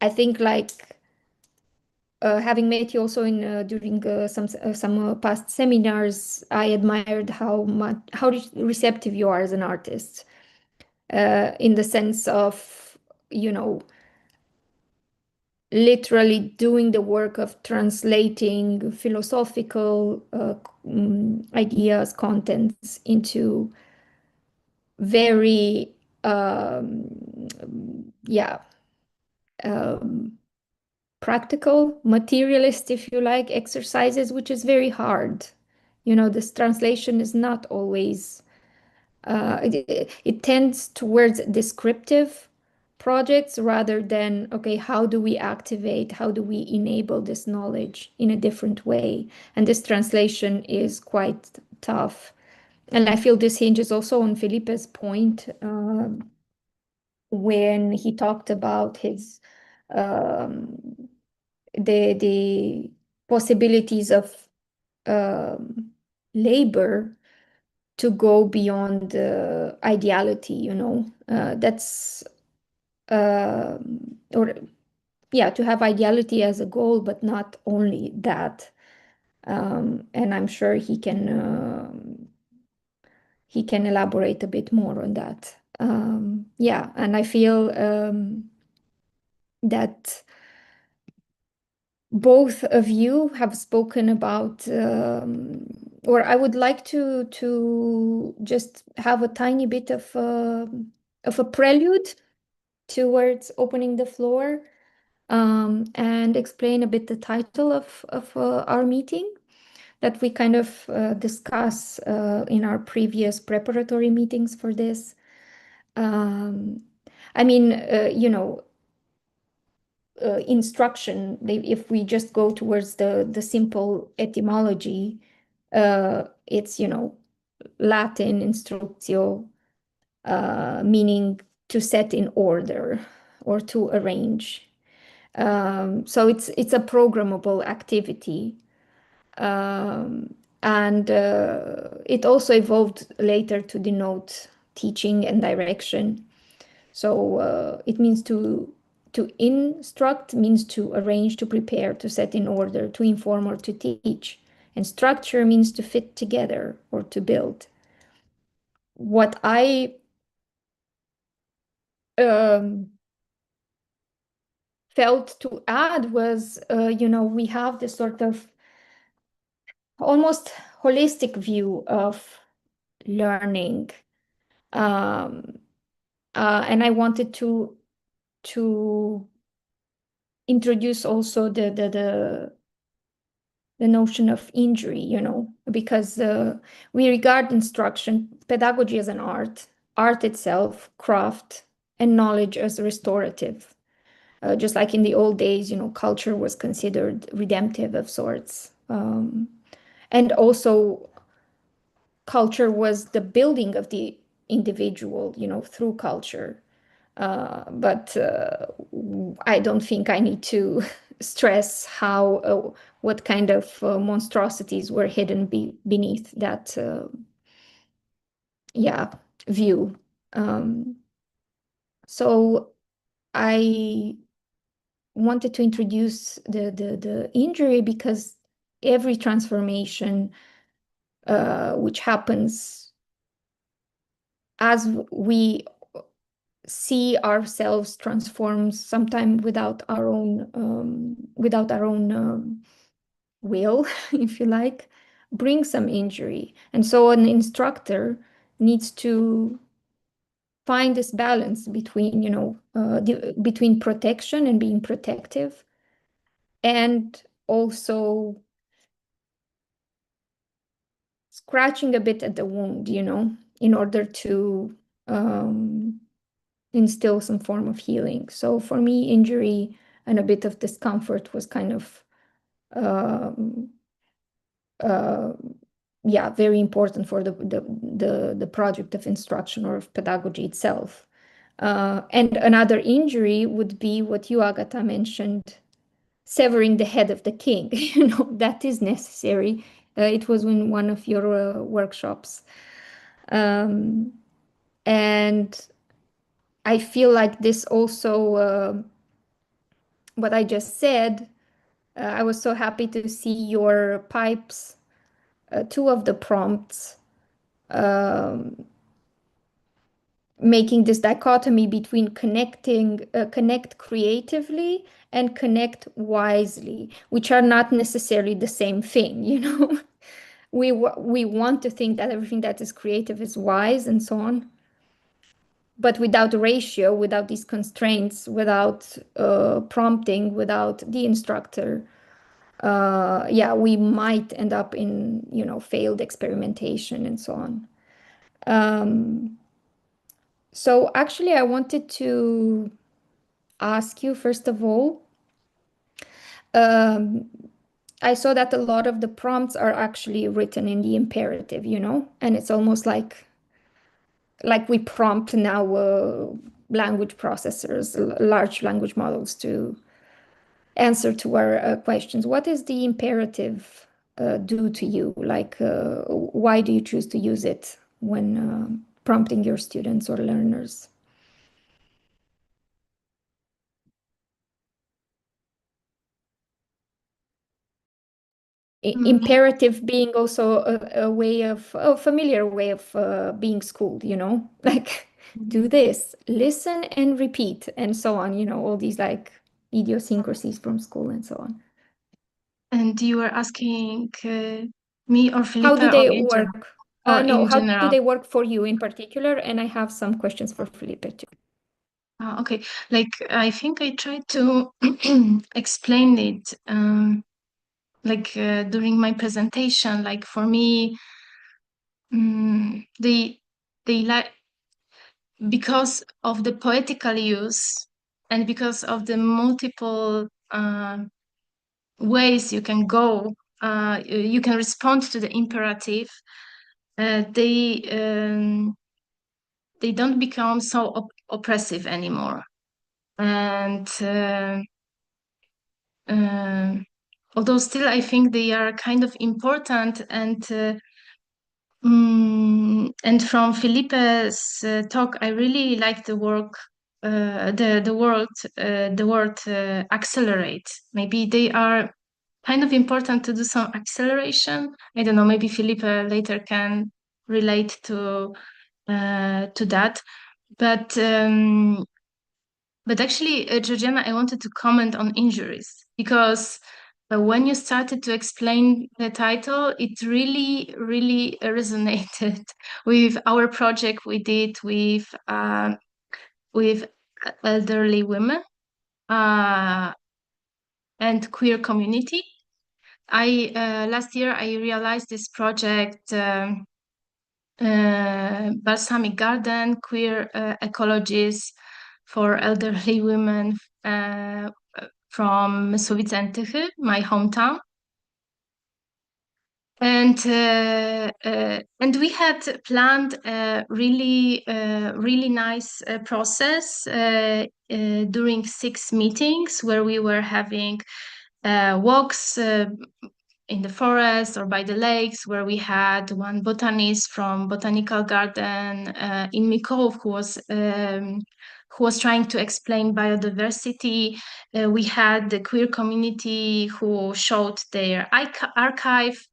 I think like having met you also in during some past seminars, I admired how receptive you are as an artist, in the sense of, literally doing the work of translating philosophical ideas, contents into very yeah um, practical, materialist, if you like, exercises, which is very hard. This translation is not always, it tends towards descriptive projects rather than, okay, how do we activate, how do we enable this knowledge in a different way? And this translation is quite tough. And I feel this hinges also on Filipe's point when he talked about his um, the possibilities of um, labor to go beyond ideality, that's or to have ideality as a goal, but not only that. And I'm sure he can elaborate a bit more on that. And I feel that both of you have spoken about, or I would like to just have a tiny bit of a prelude towards opening the floor, and explain a bit the title of our meeting that we kind of discuss in our previous preparatory meetings for this. I mean, instruction, if we just go towards the simple etymology, it's, Latin instructio, meaning to set in order or to arrange. So it's a programmable activity. And it also evolved later to denote teaching and direction. So it means to instruct means to arrange, to prepare, to set in order, to inform, or to teach. And structure means to fit together or to build. What I felt to add was, we have this sort of almost holistic view of learning. And I wanted to introduce also the notion of injury, because we regard instruction, pedagogy as an art itself, craft, and knowledge as restorative. Just like in the old days, culture was considered redemptive of sorts. And also culture was the building of the individual, through culture. But I don't think I need to stress how what kind of monstrosities were hidden beneath that view. So I wanted to introduce the injury because every transformation which happens as we see ourselves transformed, sometimes without our own will, if you like, brings some injury. And so an instructor needs to find this balance between, between protection and being protective, and also scratching a bit at the wound, in order to instill some form of healing. So for me, injury and a bit of discomfort was kind of, very important for the project of instruction or of pedagogy itself. And another injury would be what you, Agata, mentioned, severing the head of the king. That is necessary. It was in one of your workshops. And I feel like this also, what I just said, I was so happy to see your pipes, two of the prompts, making this dichotomy between connect creatively and connect wisely, which are not necessarily the same thing, We want to think that everything that is creative is wise and so on. But without ratio, without these constraints, without prompting, without the instructor, we might end up in, failed experimentation and so on. So actually, I wanted to ask you, first of all, I saw that a lot of the prompts are actually written in the imperative, and it's almost like we prompt now language processors, large language models to answer to our questions. What is the imperative do to you? Like, why do you choose to use it when prompting your students or learners? Imperative being also a way of a familiar way of being schooled, like do this, listen and repeat, and so on, all these like idiosyncrasies from school and so on. And you were asking me or Filipe? How do they work? No, how general? do they work for you in particular? And I have some questions for Filipe too. Okay, like I think I tried to explain it during my presentation. Like for me, they like, because of the poetical use and because of the multiple ways you can go, you can respond to the imperative. They don't become so oppressive anymore. And although still I think they are kind of important, and from Filipe's talk, I really like the work, the word accelerate. Maybe they are kind of important to do some acceleration. I don't know. Maybe Filipe later can relate to that. But actually, Georgiana, I wanted to comment on injuries, because when you started to explain the title, it really, really resonated with our project we did with elderly women and queer community. Last year I realized this project, Balsamic Garden, queer ecologies for elderly women from Mysłowice and Tychy, my hometown. And we had planned a really nice process during 6 meetings where we were having walks in the forest or by the lakes, where we had one botanist from botanical garden in Mikołów who was trying to explain biodiversity. We had the queer community who showed their archive.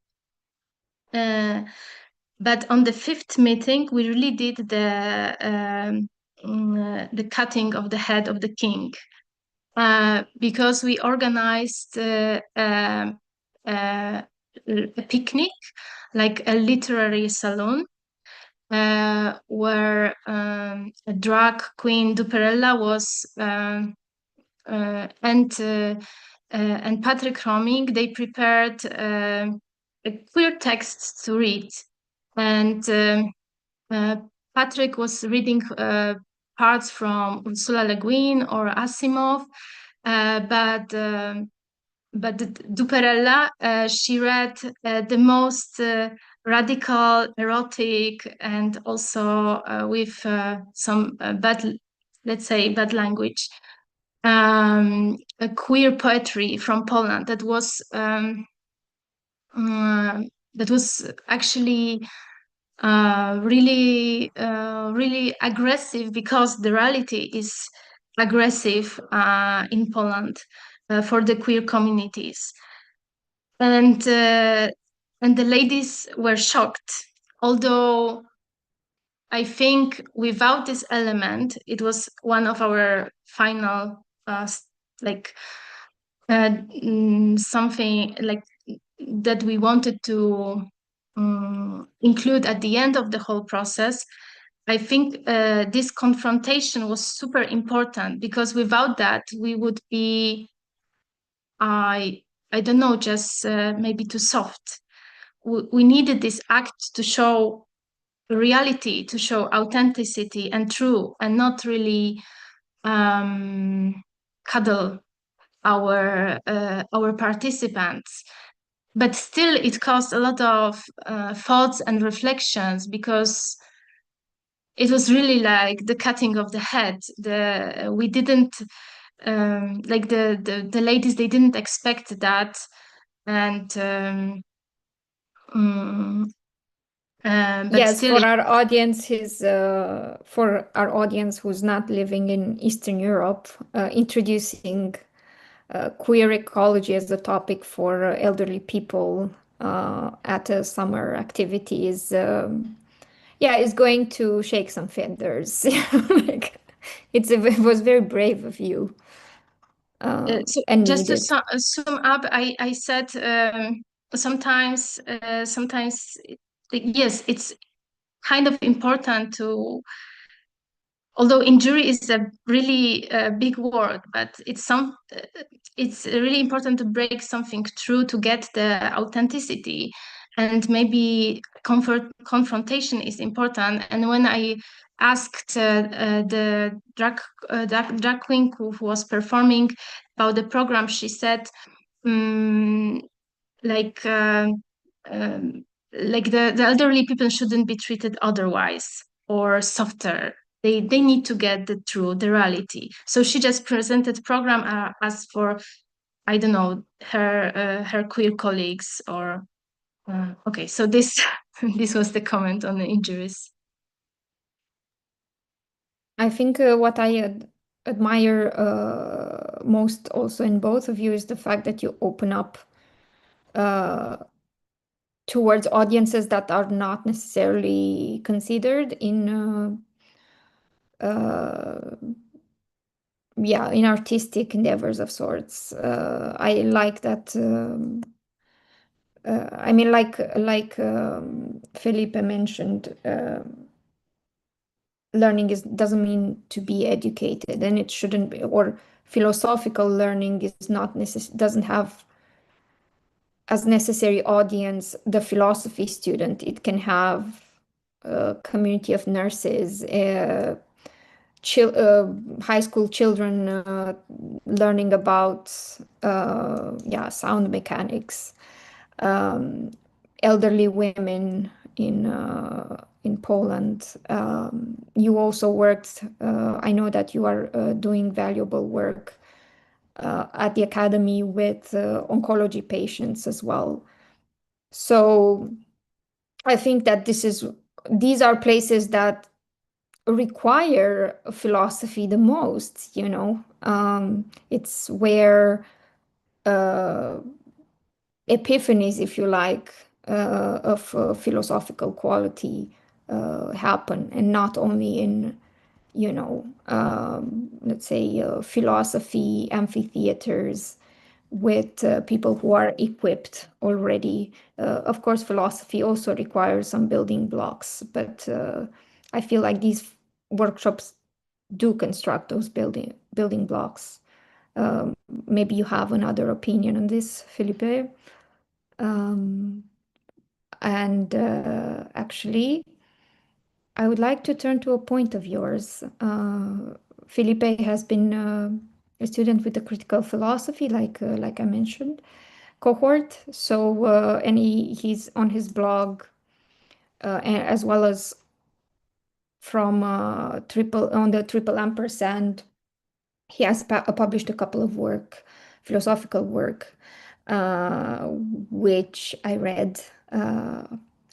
But on the 5th meeting, we really did the cutting of the head of the king, because we organized a picnic, like a literary salon, where a drag queen Duperella was and Patrick Roming. They prepared queer texts to read, and Patrick was reading parts from Ursula Le Guin or Asimov, but Duperella, she read the most radical, erotic, and also with some let's say, bad language, a queer poetry from Poland that was actually really aggressive, because the reality is aggressive in Poland for the queer communities. And the ladies were shocked, although I think without this element, it was one of our final something like that we wanted to include at the end of the whole process. I think this confrontation was super important, because without that we would be, I don't know, just maybe too soft. We needed this act to show reality, to show authenticity and true, and not really cuddle our participants. But still, it caused a lot of thoughts and reflections, because it was really like the cutting of the head. We didn't like the ladies, they didn't expect that, and but Yes, still, for our audience who's not living in Eastern Europe, introducing queer ecology as a topic for elderly people at a summer activity is going to shake some feathers. Like, it was very brave of you, so and just to needed. sum up, I said sometimes yes, it's kind of important to, although injury is a really big word, but it's really important to break something through to get the authenticity, and maybe confrontation is important. And when I asked the drag queen who was performing about the program, she said, like the elderly people shouldn't be treated otherwise or softer. They need to get the reality. So she just presented program as for, I don't know, her queer colleagues, or okay. So this this was the comment on the injuries. I think what I admire most also in both of you is the fact that you open up towards audiences that are not necessarily considered in in artistic endeavors of sorts. I like that. I mean, like Filipe mentioned, learning doesn't mean to be educated, and it shouldn't be, or philosophical learning is not doesn't have as necessary audience the philosophy student. It can have a community of nurses, high school children learning about sound mechanics. elderly women in Poland. You also worked, I know that you are doing valuable work at the academy with oncology patients as well. So I think that these are places that require philosophy the most, you know. It's where epiphanies, if you like, of philosophical quality happen, and not only in, you know, let's say philosophy amphitheaters with people who are equipped already. Of course, philosophy also requires some building blocks, but I feel like these workshops do construct those building blocks. Maybe you have another opinion on this, Filipe. And actually, I would like to turn to a point of yours. Filipe has been a student with the critical philosophy, like I mentioned, cohort. So, and he's on his blog, as well as from the triple ampersand. He has published a couple of philosophical work, which I read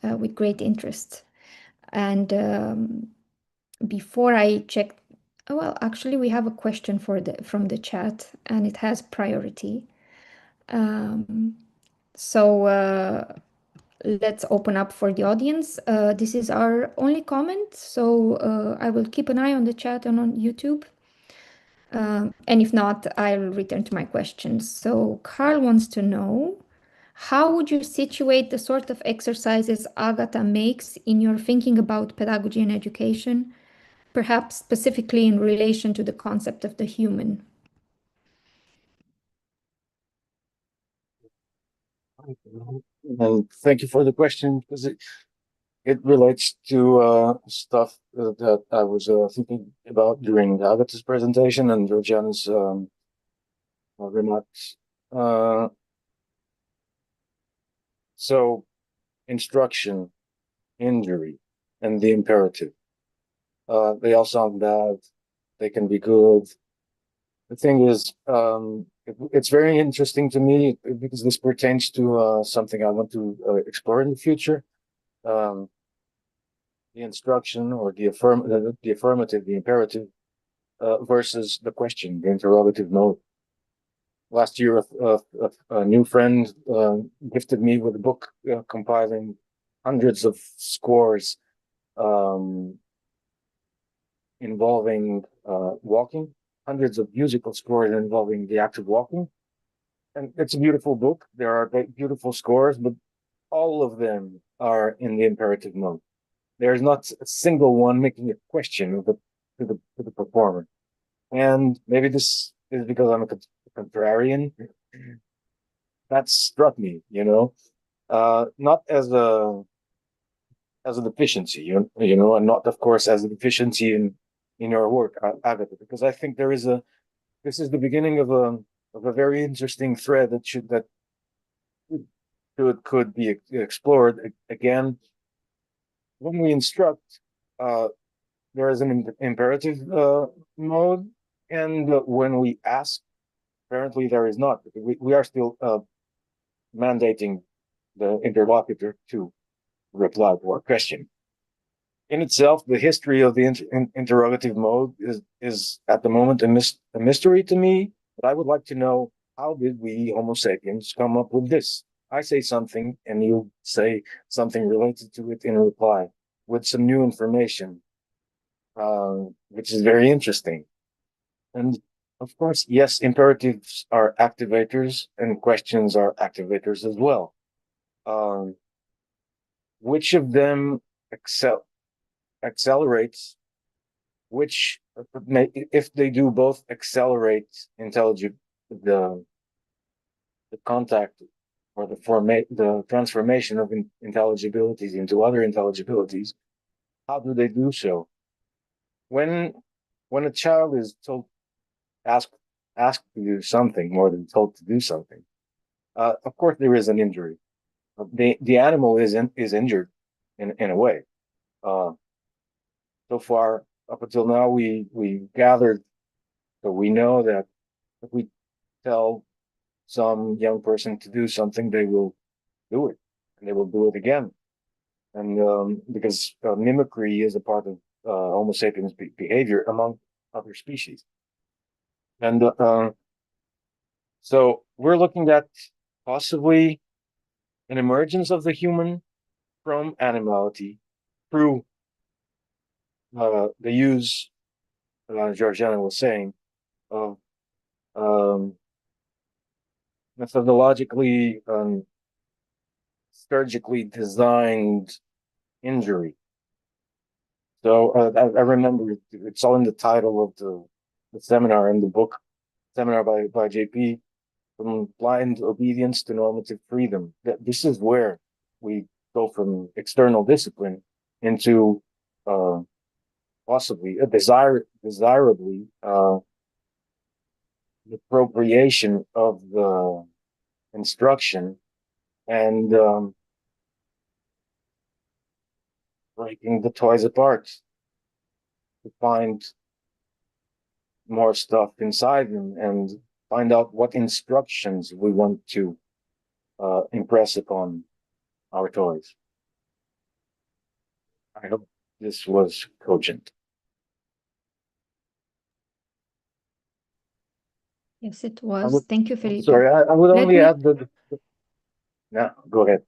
with great interest. And before I checked, well, actually, we have a question from the chat, and it has priority. So let's open up for the audience. This is our only comment, so I will keep an eye on the chat and on YouTube. And if not, I'll return to my questions. So Carl wants to know, how would you situate the sort of exercises Agata makes in your thinking about pedagogy and education, perhaps specifically in relation to the concept of the human? And thank you for the question, because it relates to stuff that I was thinking about during Agata's presentation and Georgiana's remarks. So, instruction, injury, and the imperative. They all sound bad. They can be good. The thing is, it's very interesting to me because this pertains to something I want to explore in the future. The instruction or the affirmative, the imperative, versus the question, the interrogative mode. Last year, a new friend gifted me with a book compiling hundreds of scores involving walking, hundreds of musical scores involving the act of walking. And it's a beautiful book. There are beautiful scores, but all of them are in the imperative mode. There's not a single one making a question to the performer. And maybe this is because I'm a contrarian. That struck me, not as a deficiency, and not, of course, as a deficiency in your work, Agata, because I think this is the beginning of a very interesting thread that could be explored again. When we instruct, there is an imperative mode, and when we ask, apparently there is not. We are still mandating the interlocutor to reply to our question. In itself, the history of the interrogative mode is at the moment a mystery to me, but I would like to know, how did we Homo sapiens come up with this? I say something and you say something related to it in reply with some new information, which is very interesting. And of course, yes, imperatives are activators and questions are activators as well. Which of them accelerates, which, if they do both accelerate the contact or the transformation of intelligibilities into other intelligibilities, how do they do so? When a child is asked to do something more than told to do something, of course there is an injury. the animal is injured in a way. So far up until now, we gathered, so we know that if we tell some young person to do something, they will do it, and they will do it again. And because mimicry is a part of Homo sapiens behavior among other species. And so we're looking at possibly an emergence of the human from animality through the use, Georgiana was saying, of methodologically, surgically designed injury. So I remember it's all in the title of the seminar in the book, seminar by JP, From Blind Obedience to Normative Freedom. This is where we go from external discipline into possibly desirably the appropriation of the instruction and breaking the toys apart to find more stuff inside them and find out what instructions we want to impress upon our toys. I hope this was cogent. Yes, it was. Thank you, Felipe. Sorry, I would only add that. No, go ahead.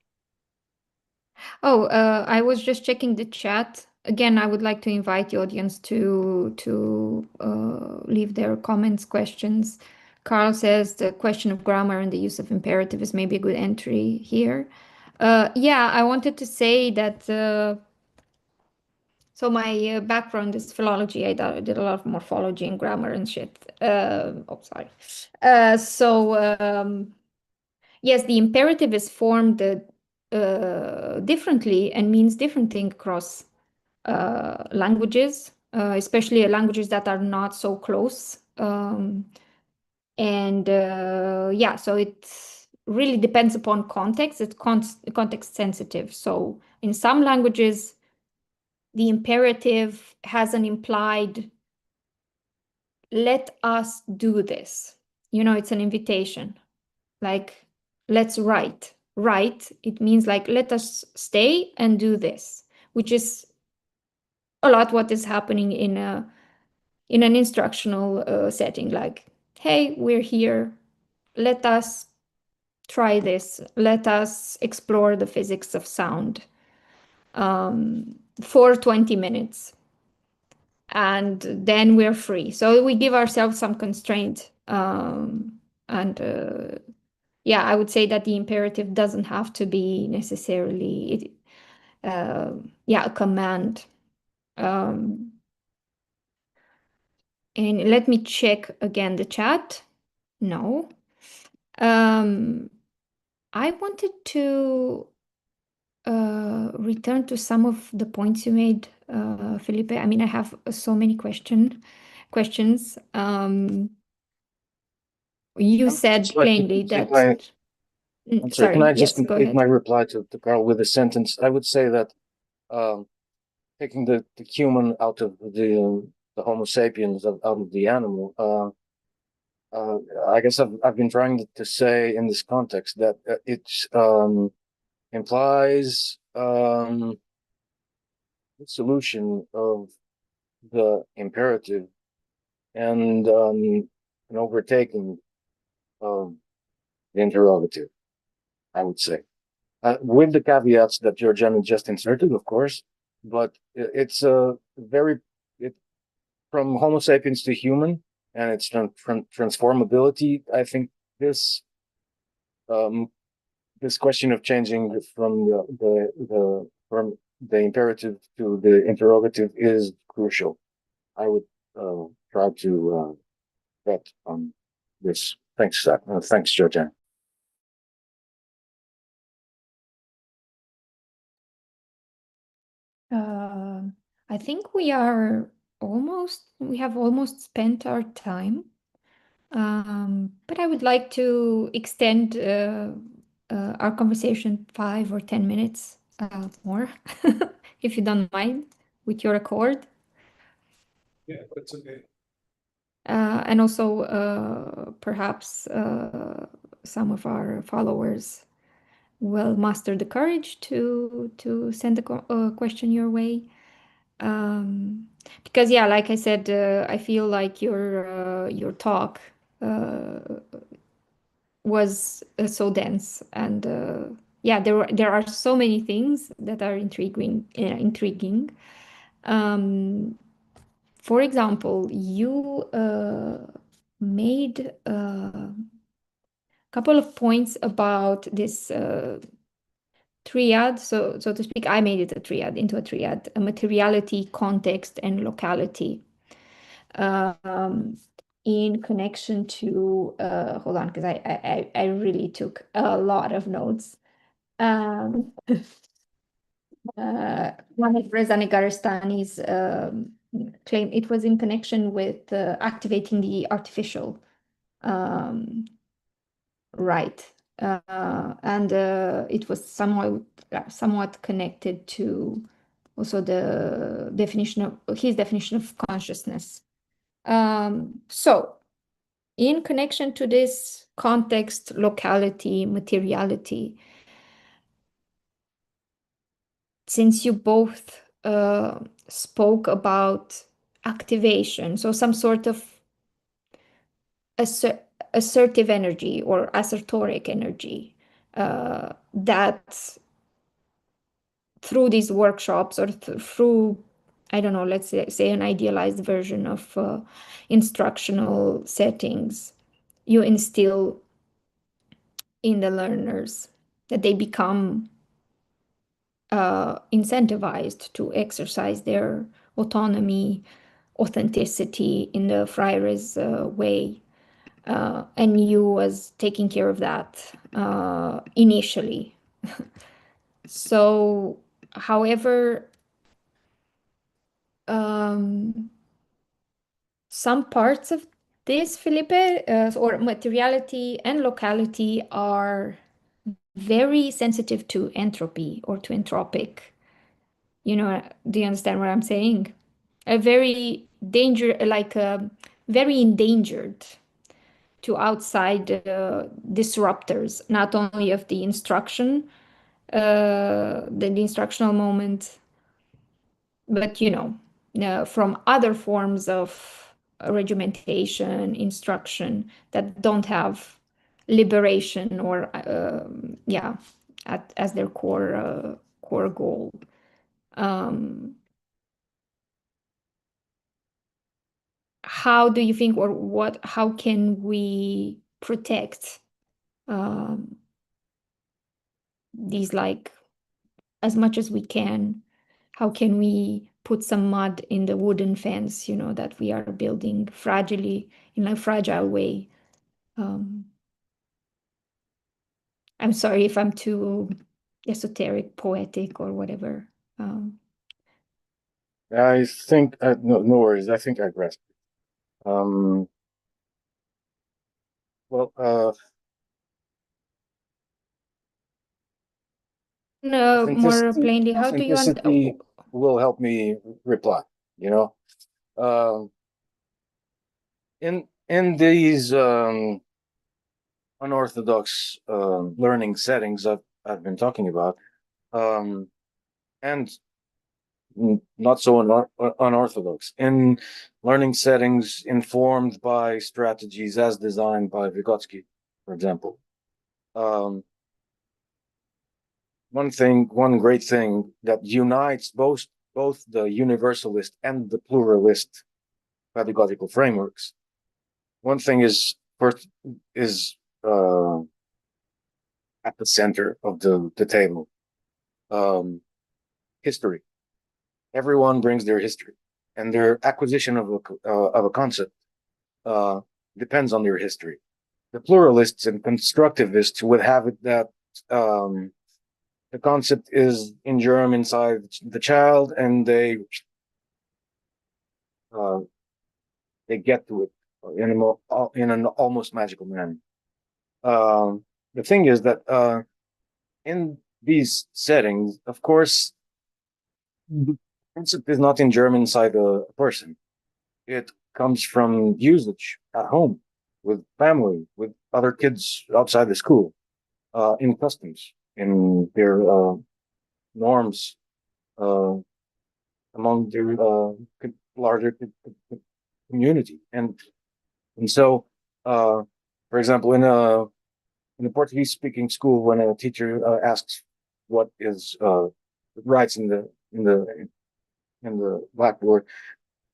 Oh, I was just checking the chat. Again, I would like to invite the audience to leave their comments, questions. Carl says the question of grammar and the use of imperative is maybe a good entry here. Yeah, I wanted to say that. So my background is philology. I did a lot of morphology and grammar and shit. Oh, sorry. Yes, the imperative is formed differently and means different things across languages, especially languages that are not so close. Yeah, so it really depends upon context. It's context sensitive. So in some languages, the imperative has an implied, let us do this. It's an invitation. Like, let's write. Write, it means like, let us stay and do this, which is a lot what is happening in an instructional setting. Like, hey, we're here. Let us try this. Let us explore the physics of sound for 20 minutes. And then we're free. So we give ourselves some constraint. Yeah, I would say that the imperative doesn't have to be necessarily, a command. And let me check again the chat. No. I wanted to return to some of the points you made, Felipe. I mean, I have so many questions. You said plainly that. I'm sorry, can I just yes, complete my reply to Carl with a sentence? I would say that taking the human out of the Homo sapiens, out of the animal, I guess I've been trying to say in this context that it implies the solution of the imperative and an overtaking of the interrogative, I would say. With the caveats that Georgiana just inserted, of course, but it's a from Homo sapiens to human and its transformability. I think this this question of changing from from the imperative to the interrogative is crucial. I would try to bet on this. Thanks, thanks, Georgiana. I think we have almost spent our time. But I would like to extend our conversation 5 or 10 minutes more, if you don't mind, with your accord. Yeah, that's okay. And also perhaps some of our followers will muster the courage to send a question your way. Because yeah, like I said, I feel like your talk was so dense, and yeah, there are so many things that are intriguing. For example, you made a couple of points about this triad, so to speak. I made it into a triad: a materiality, context, and locality. In connection to hold on, because I really took a lot of notes. One of Reza Negarestani's claim, it was in connection with activating the artificial right, and it was somewhat connected to also the definition of his definition of consciousness. So, in connection to this context, locality, materiality, since you both spoke about activation, so some sort of assertive energy or assertoric energy that through these workshops or through, I don't know, let's say an idealized version of instructional settings, you instill in the learners, that they become incentivized to exercise their autonomy, authenticity in the Freire's way. And you was taking care of that initially. So, however, some parts of this, Felipe, or materiality and locality, are very sensitive to entropy or to entropic. You know, do you understand what I'm saying? A very very endangered to outside disruptors, not only of the instruction, the instructional moment, but from other forms of regimentation, instruction that don't have liberation or yeah, as their core goal. How do you think, or how can we protect these, like, as much as we can? How can we put some mud in the wooden fence, that we are building fragilely, in a fragile way? I'm sorry if I'm too esoteric, poetic, or whatever. I think, no worries. I think I grasped it. Well, More plainly, how do you authenticity will help me reply, in these unorthodox learning settings I've been talking about, and not so unorthodox, in learning settings informed by strategies as designed by Vygotsky, for example. One great thing that unites both the universalist and the pluralist pedagogical frameworks. One thing is at the center of the table. History. Everyone brings their history, and their acquisition of a concept depends on their history. The pluralists and constructivists would have it that the concept is in germ inside the child, and they get to it in an almost magical manner. The thing is that in these settings, of course, the concept is not in German inside a person. It comes from usage at home, with family, with other kids outside the school, in customs, in their norms, uh, among their larger community, and so, for example, in a Portuguese-speaking school, when a teacher asks what is writes in the blackboard,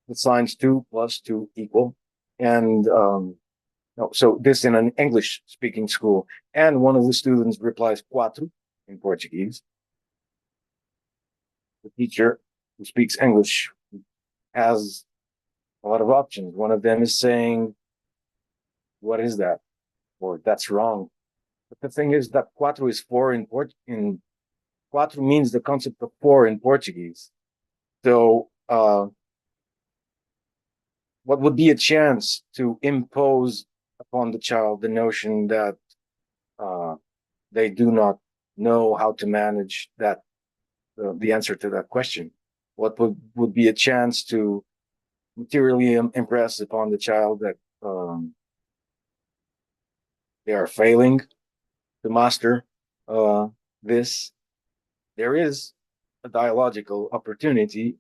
the signs 2 plus 2 equal, and no, so this in an English-speaking school, and one of the students replies quatro in Portuguese. The teacher who speaks English has a lot of options. One of them is saying, "What is that?" or "That's wrong." But the thing is that quatro is four in quatro means the concept of four in Portuguese. So, what would be a chance to impose upon the child the notion that they do not know how to manage that the answer to that question? What would be a chance to materially impress upon the child that they are failing to master this? There is a dialogical opportunity,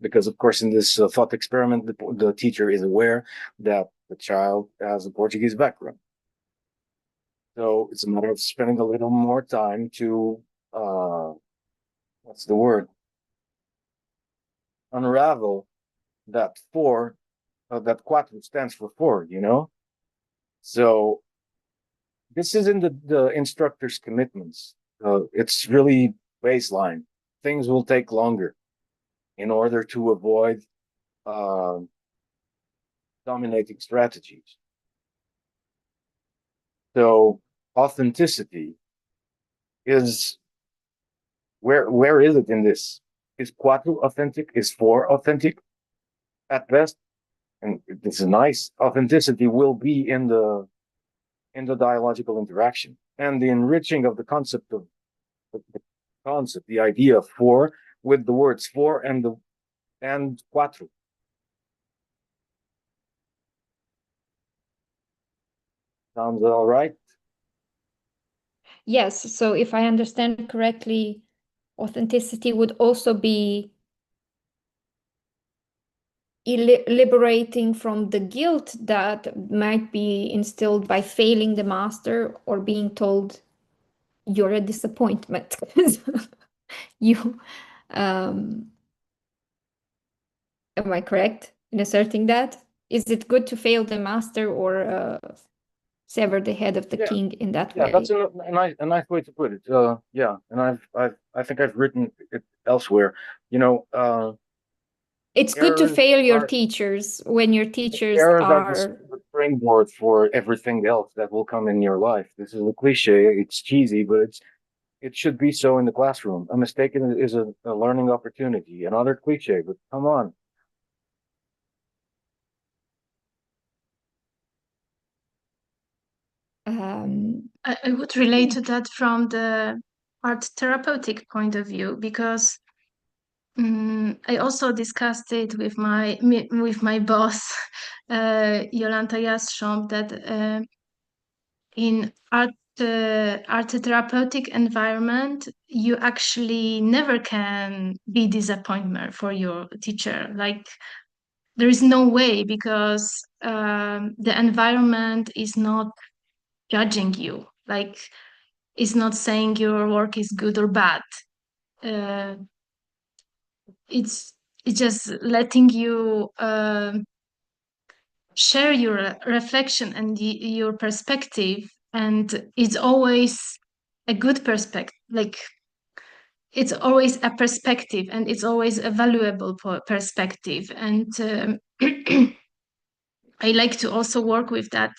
because of course in this thought experiment, the teacher is aware that the child has a Portuguese background. So it's a matter of spending a little more time to, what's the word? Unravel that four, that quattro stands for four, you know? So this isn't the instructor's commitments. It's really baseline. Things will take longer in order to avoid dominating strategies. So authenticity is, where is it in this? Is quattro authentic? Is four authentic? At best, and this is nice. Authenticity will be in the dialogical interaction and the enriching of the concept of the idea of four with the words four and quattro. Sounds all right? Yes, so if I understand correctly, authenticity would also be liberating from the guilt that might be instilled by failing the master or being told you're a disappointment. You, am I correct in asserting that? Is it good to fail the master or sever the head of the king in that way? That's a nice way to put it. Yeah, and I think I've written it elsewhere. You know, it's good to errors fail your are- teachers when your teachers errors are the springboard for everything else that will come in your life. This is a cliche. It's cheesy, but it should be so in the classroom. A mistake is a learning opportunity. Another cliche, but come on. I would relate to that from the art therapeutic point of view, because I also discussed it with my boss, Jolanta Jastrząb, that in art therapeutic environment, you actually never can be disappointment for your teacher. Like, there is no way, because the environment is not judging you. Like, it's not saying your work is good or bad. Uh, it's just letting you share your reflection and your perspective, and it's always a good perspective. Like, it's always a perspective, and it's always a valuable perspective. And I like to also work with that,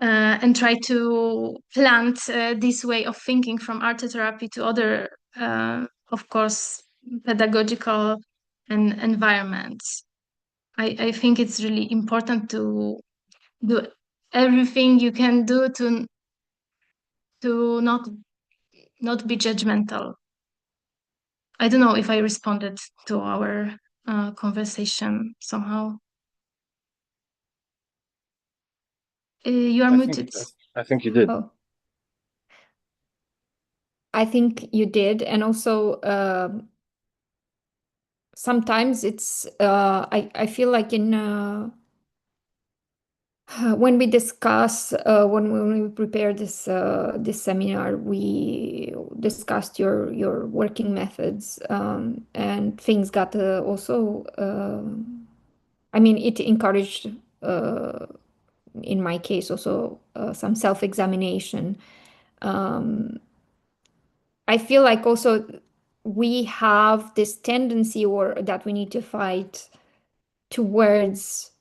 and try to plant this way of thinking from art therapy to other, of course, pedagogical and environments. I think it's really important to do everything you can do to to not be judgmental. I don't know if I responded to our conversation somehow. You are muted. I think you did. Oh, I think you did, and also sometimes it's I feel like in when we discuss when we prepare this seminar, we discussed your working methods, and things got also I mean, it encouraged in my case also some self-examination. I feel like also we have this tendency or that we need to fight towards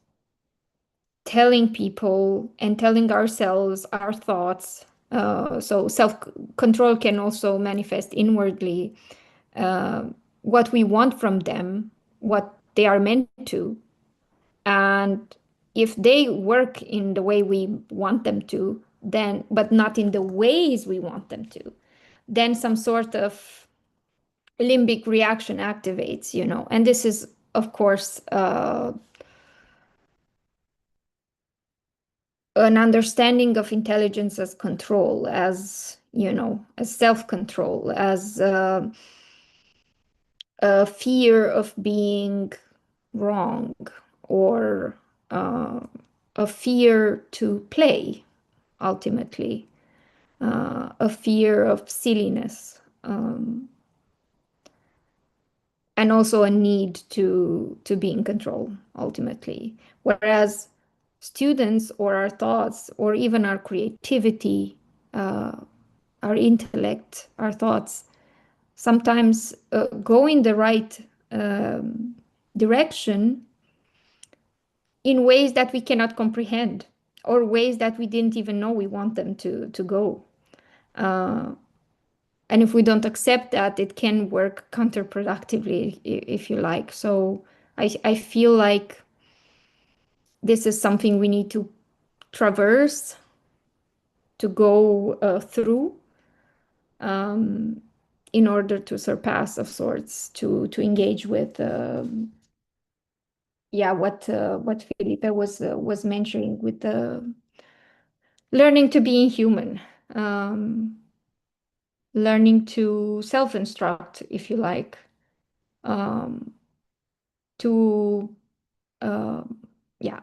telling people and telling ourselves our thoughts. So self-control can also manifest inwardly, what we want from them, what they are meant to. And if they work in the way we want them to, then, but not in the ways we want them to, then some sort of limbic reaction activates, and this is, of course, an understanding of intelligence as control, as, as self-control, as a fear of being wrong, or a fear to play, ultimately, a fear of silliness, and also a need to be in control, ultimately. Whereas students or our thoughts or even our creativity, our intellect, our thoughts sometimes go in the right direction in ways that we cannot comprehend, or ways that we didn't even know we want them to go. And if we don't accept that, it can work counterproductively, if you like. So I feel like this is something we need to traverse, to go through, in order to surpass, of sorts, to engage with what Filipe was mentioning with the learning to be inhuman, learning to self-instruct, if you like, to yeah.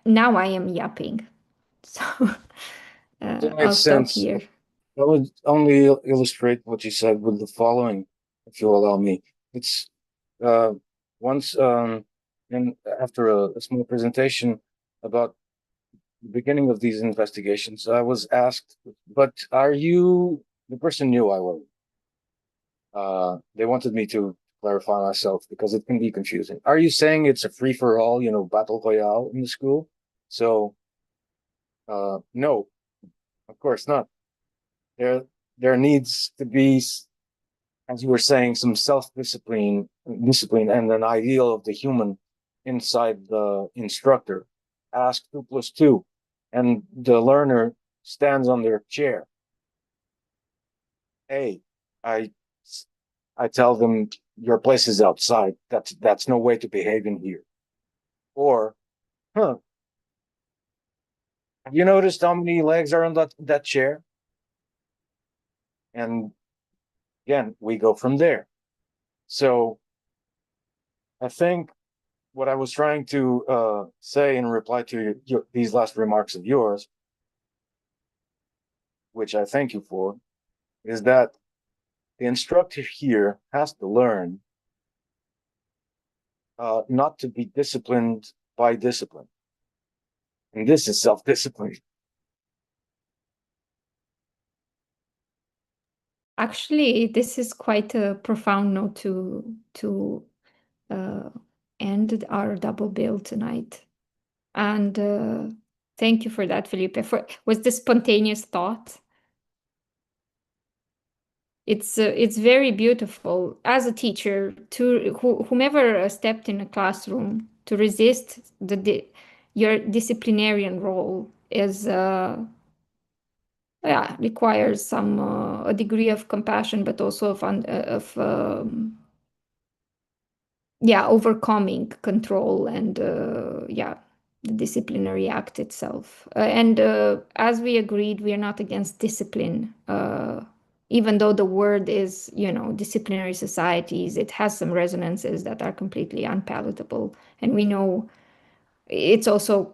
Now I am yapping, so That I'll makes stop sense. here. I would only illustrate what you said with the following, if you allow me. It's uh, once and after a small presentation about the beginning of these investigations, I was asked, "But are you the person knew I was?" They wanted me to clarify myself because it can be confusing. Are you saying it's a free for all, battle royale in the school? So, no, of course not. There needs to be, as you were saying, some discipline, and an ideal of the human inside the instructor. Ask 2 + 2, and the learner stands on their chair. Hey, I I tell them your place is outside. That's no way to behave in here. Or, huh? Have you noticed how many legs are on that chair? And again, we go from there. So I think what I was trying to say in reply to these last remarks of yours, which I thank you for, is that the instructor here has to learn not to be disciplined by discipline. And this is self-discipline. Actually, this is quite a profound note to end our double bill tonight. And thank you for that, Felipe. Was this spontaneous thought? It's very beautiful as a teacher to whomever stepped in a classroom to resist your disciplinarian role is yeah, requires some a degree of compassion, but also yeah, overcoming control and yeah, the disciplinary act itself. And as we agreed, we are not against discipline. Even though the word is, you know, disciplinary societies, it has some resonances that are completely unpalatable. And we know it's also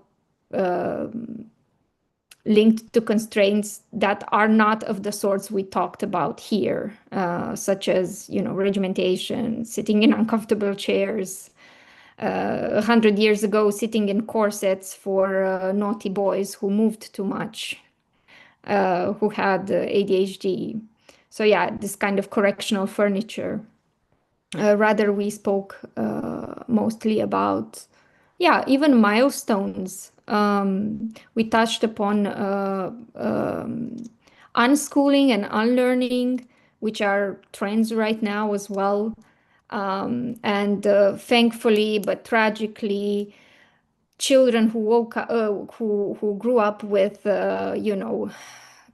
linked to constraints that are not of the sorts we talked about here, such as, you know, regimentation, sitting in uncomfortable chairs, 100 years ago, sitting in corsets for naughty boys who moved too much, who had ADHD. So yeah, this kind of correctional furniture. Rather, we spoke mostly about, yeah, even milestones. We touched upon unschooling and unlearning, which are trends right now as well. And thankfully, but tragically, children who who grew up with, you know,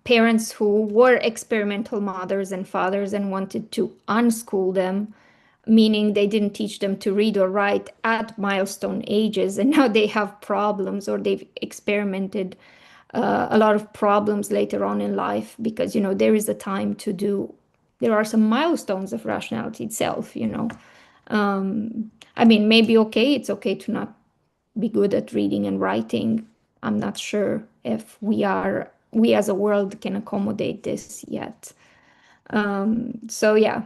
parents who were experimental mothers and fathers and wanted to unschool them, meaning they didn't teach them to read or write at milestone ages, and now they have problems, or they've experimented a lot of problems later on in life, because, you know, there is a time to do, there are some milestones of rationality itself, you know. I mean, maybe okay, it's okay to not be good at reading and writing. I'm not sure if we as a world can accommodate this yet. So yeah,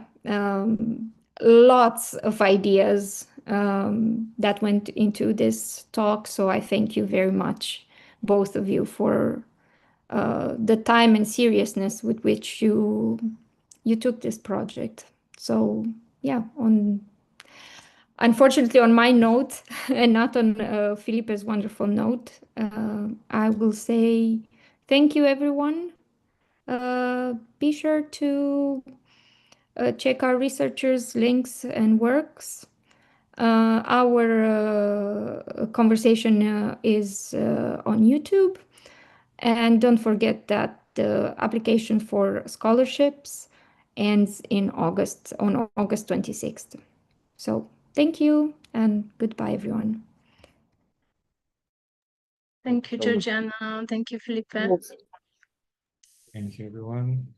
lots of ideas that went into this talk. So I thank you very much, both of you, for the time and seriousness with which you took this project. So yeah, unfortunately on my note and not on Filipe's wonderful note, I will say thank you, everyone. Be sure to check our researchers' links and works. Our conversation is on YouTube. And don't forget that the application for scholarships ends in August, on August 26th. So thank you and goodbye, everyone. Thank you, Georgiana. Thank you, Filipe. Thank you, everyone.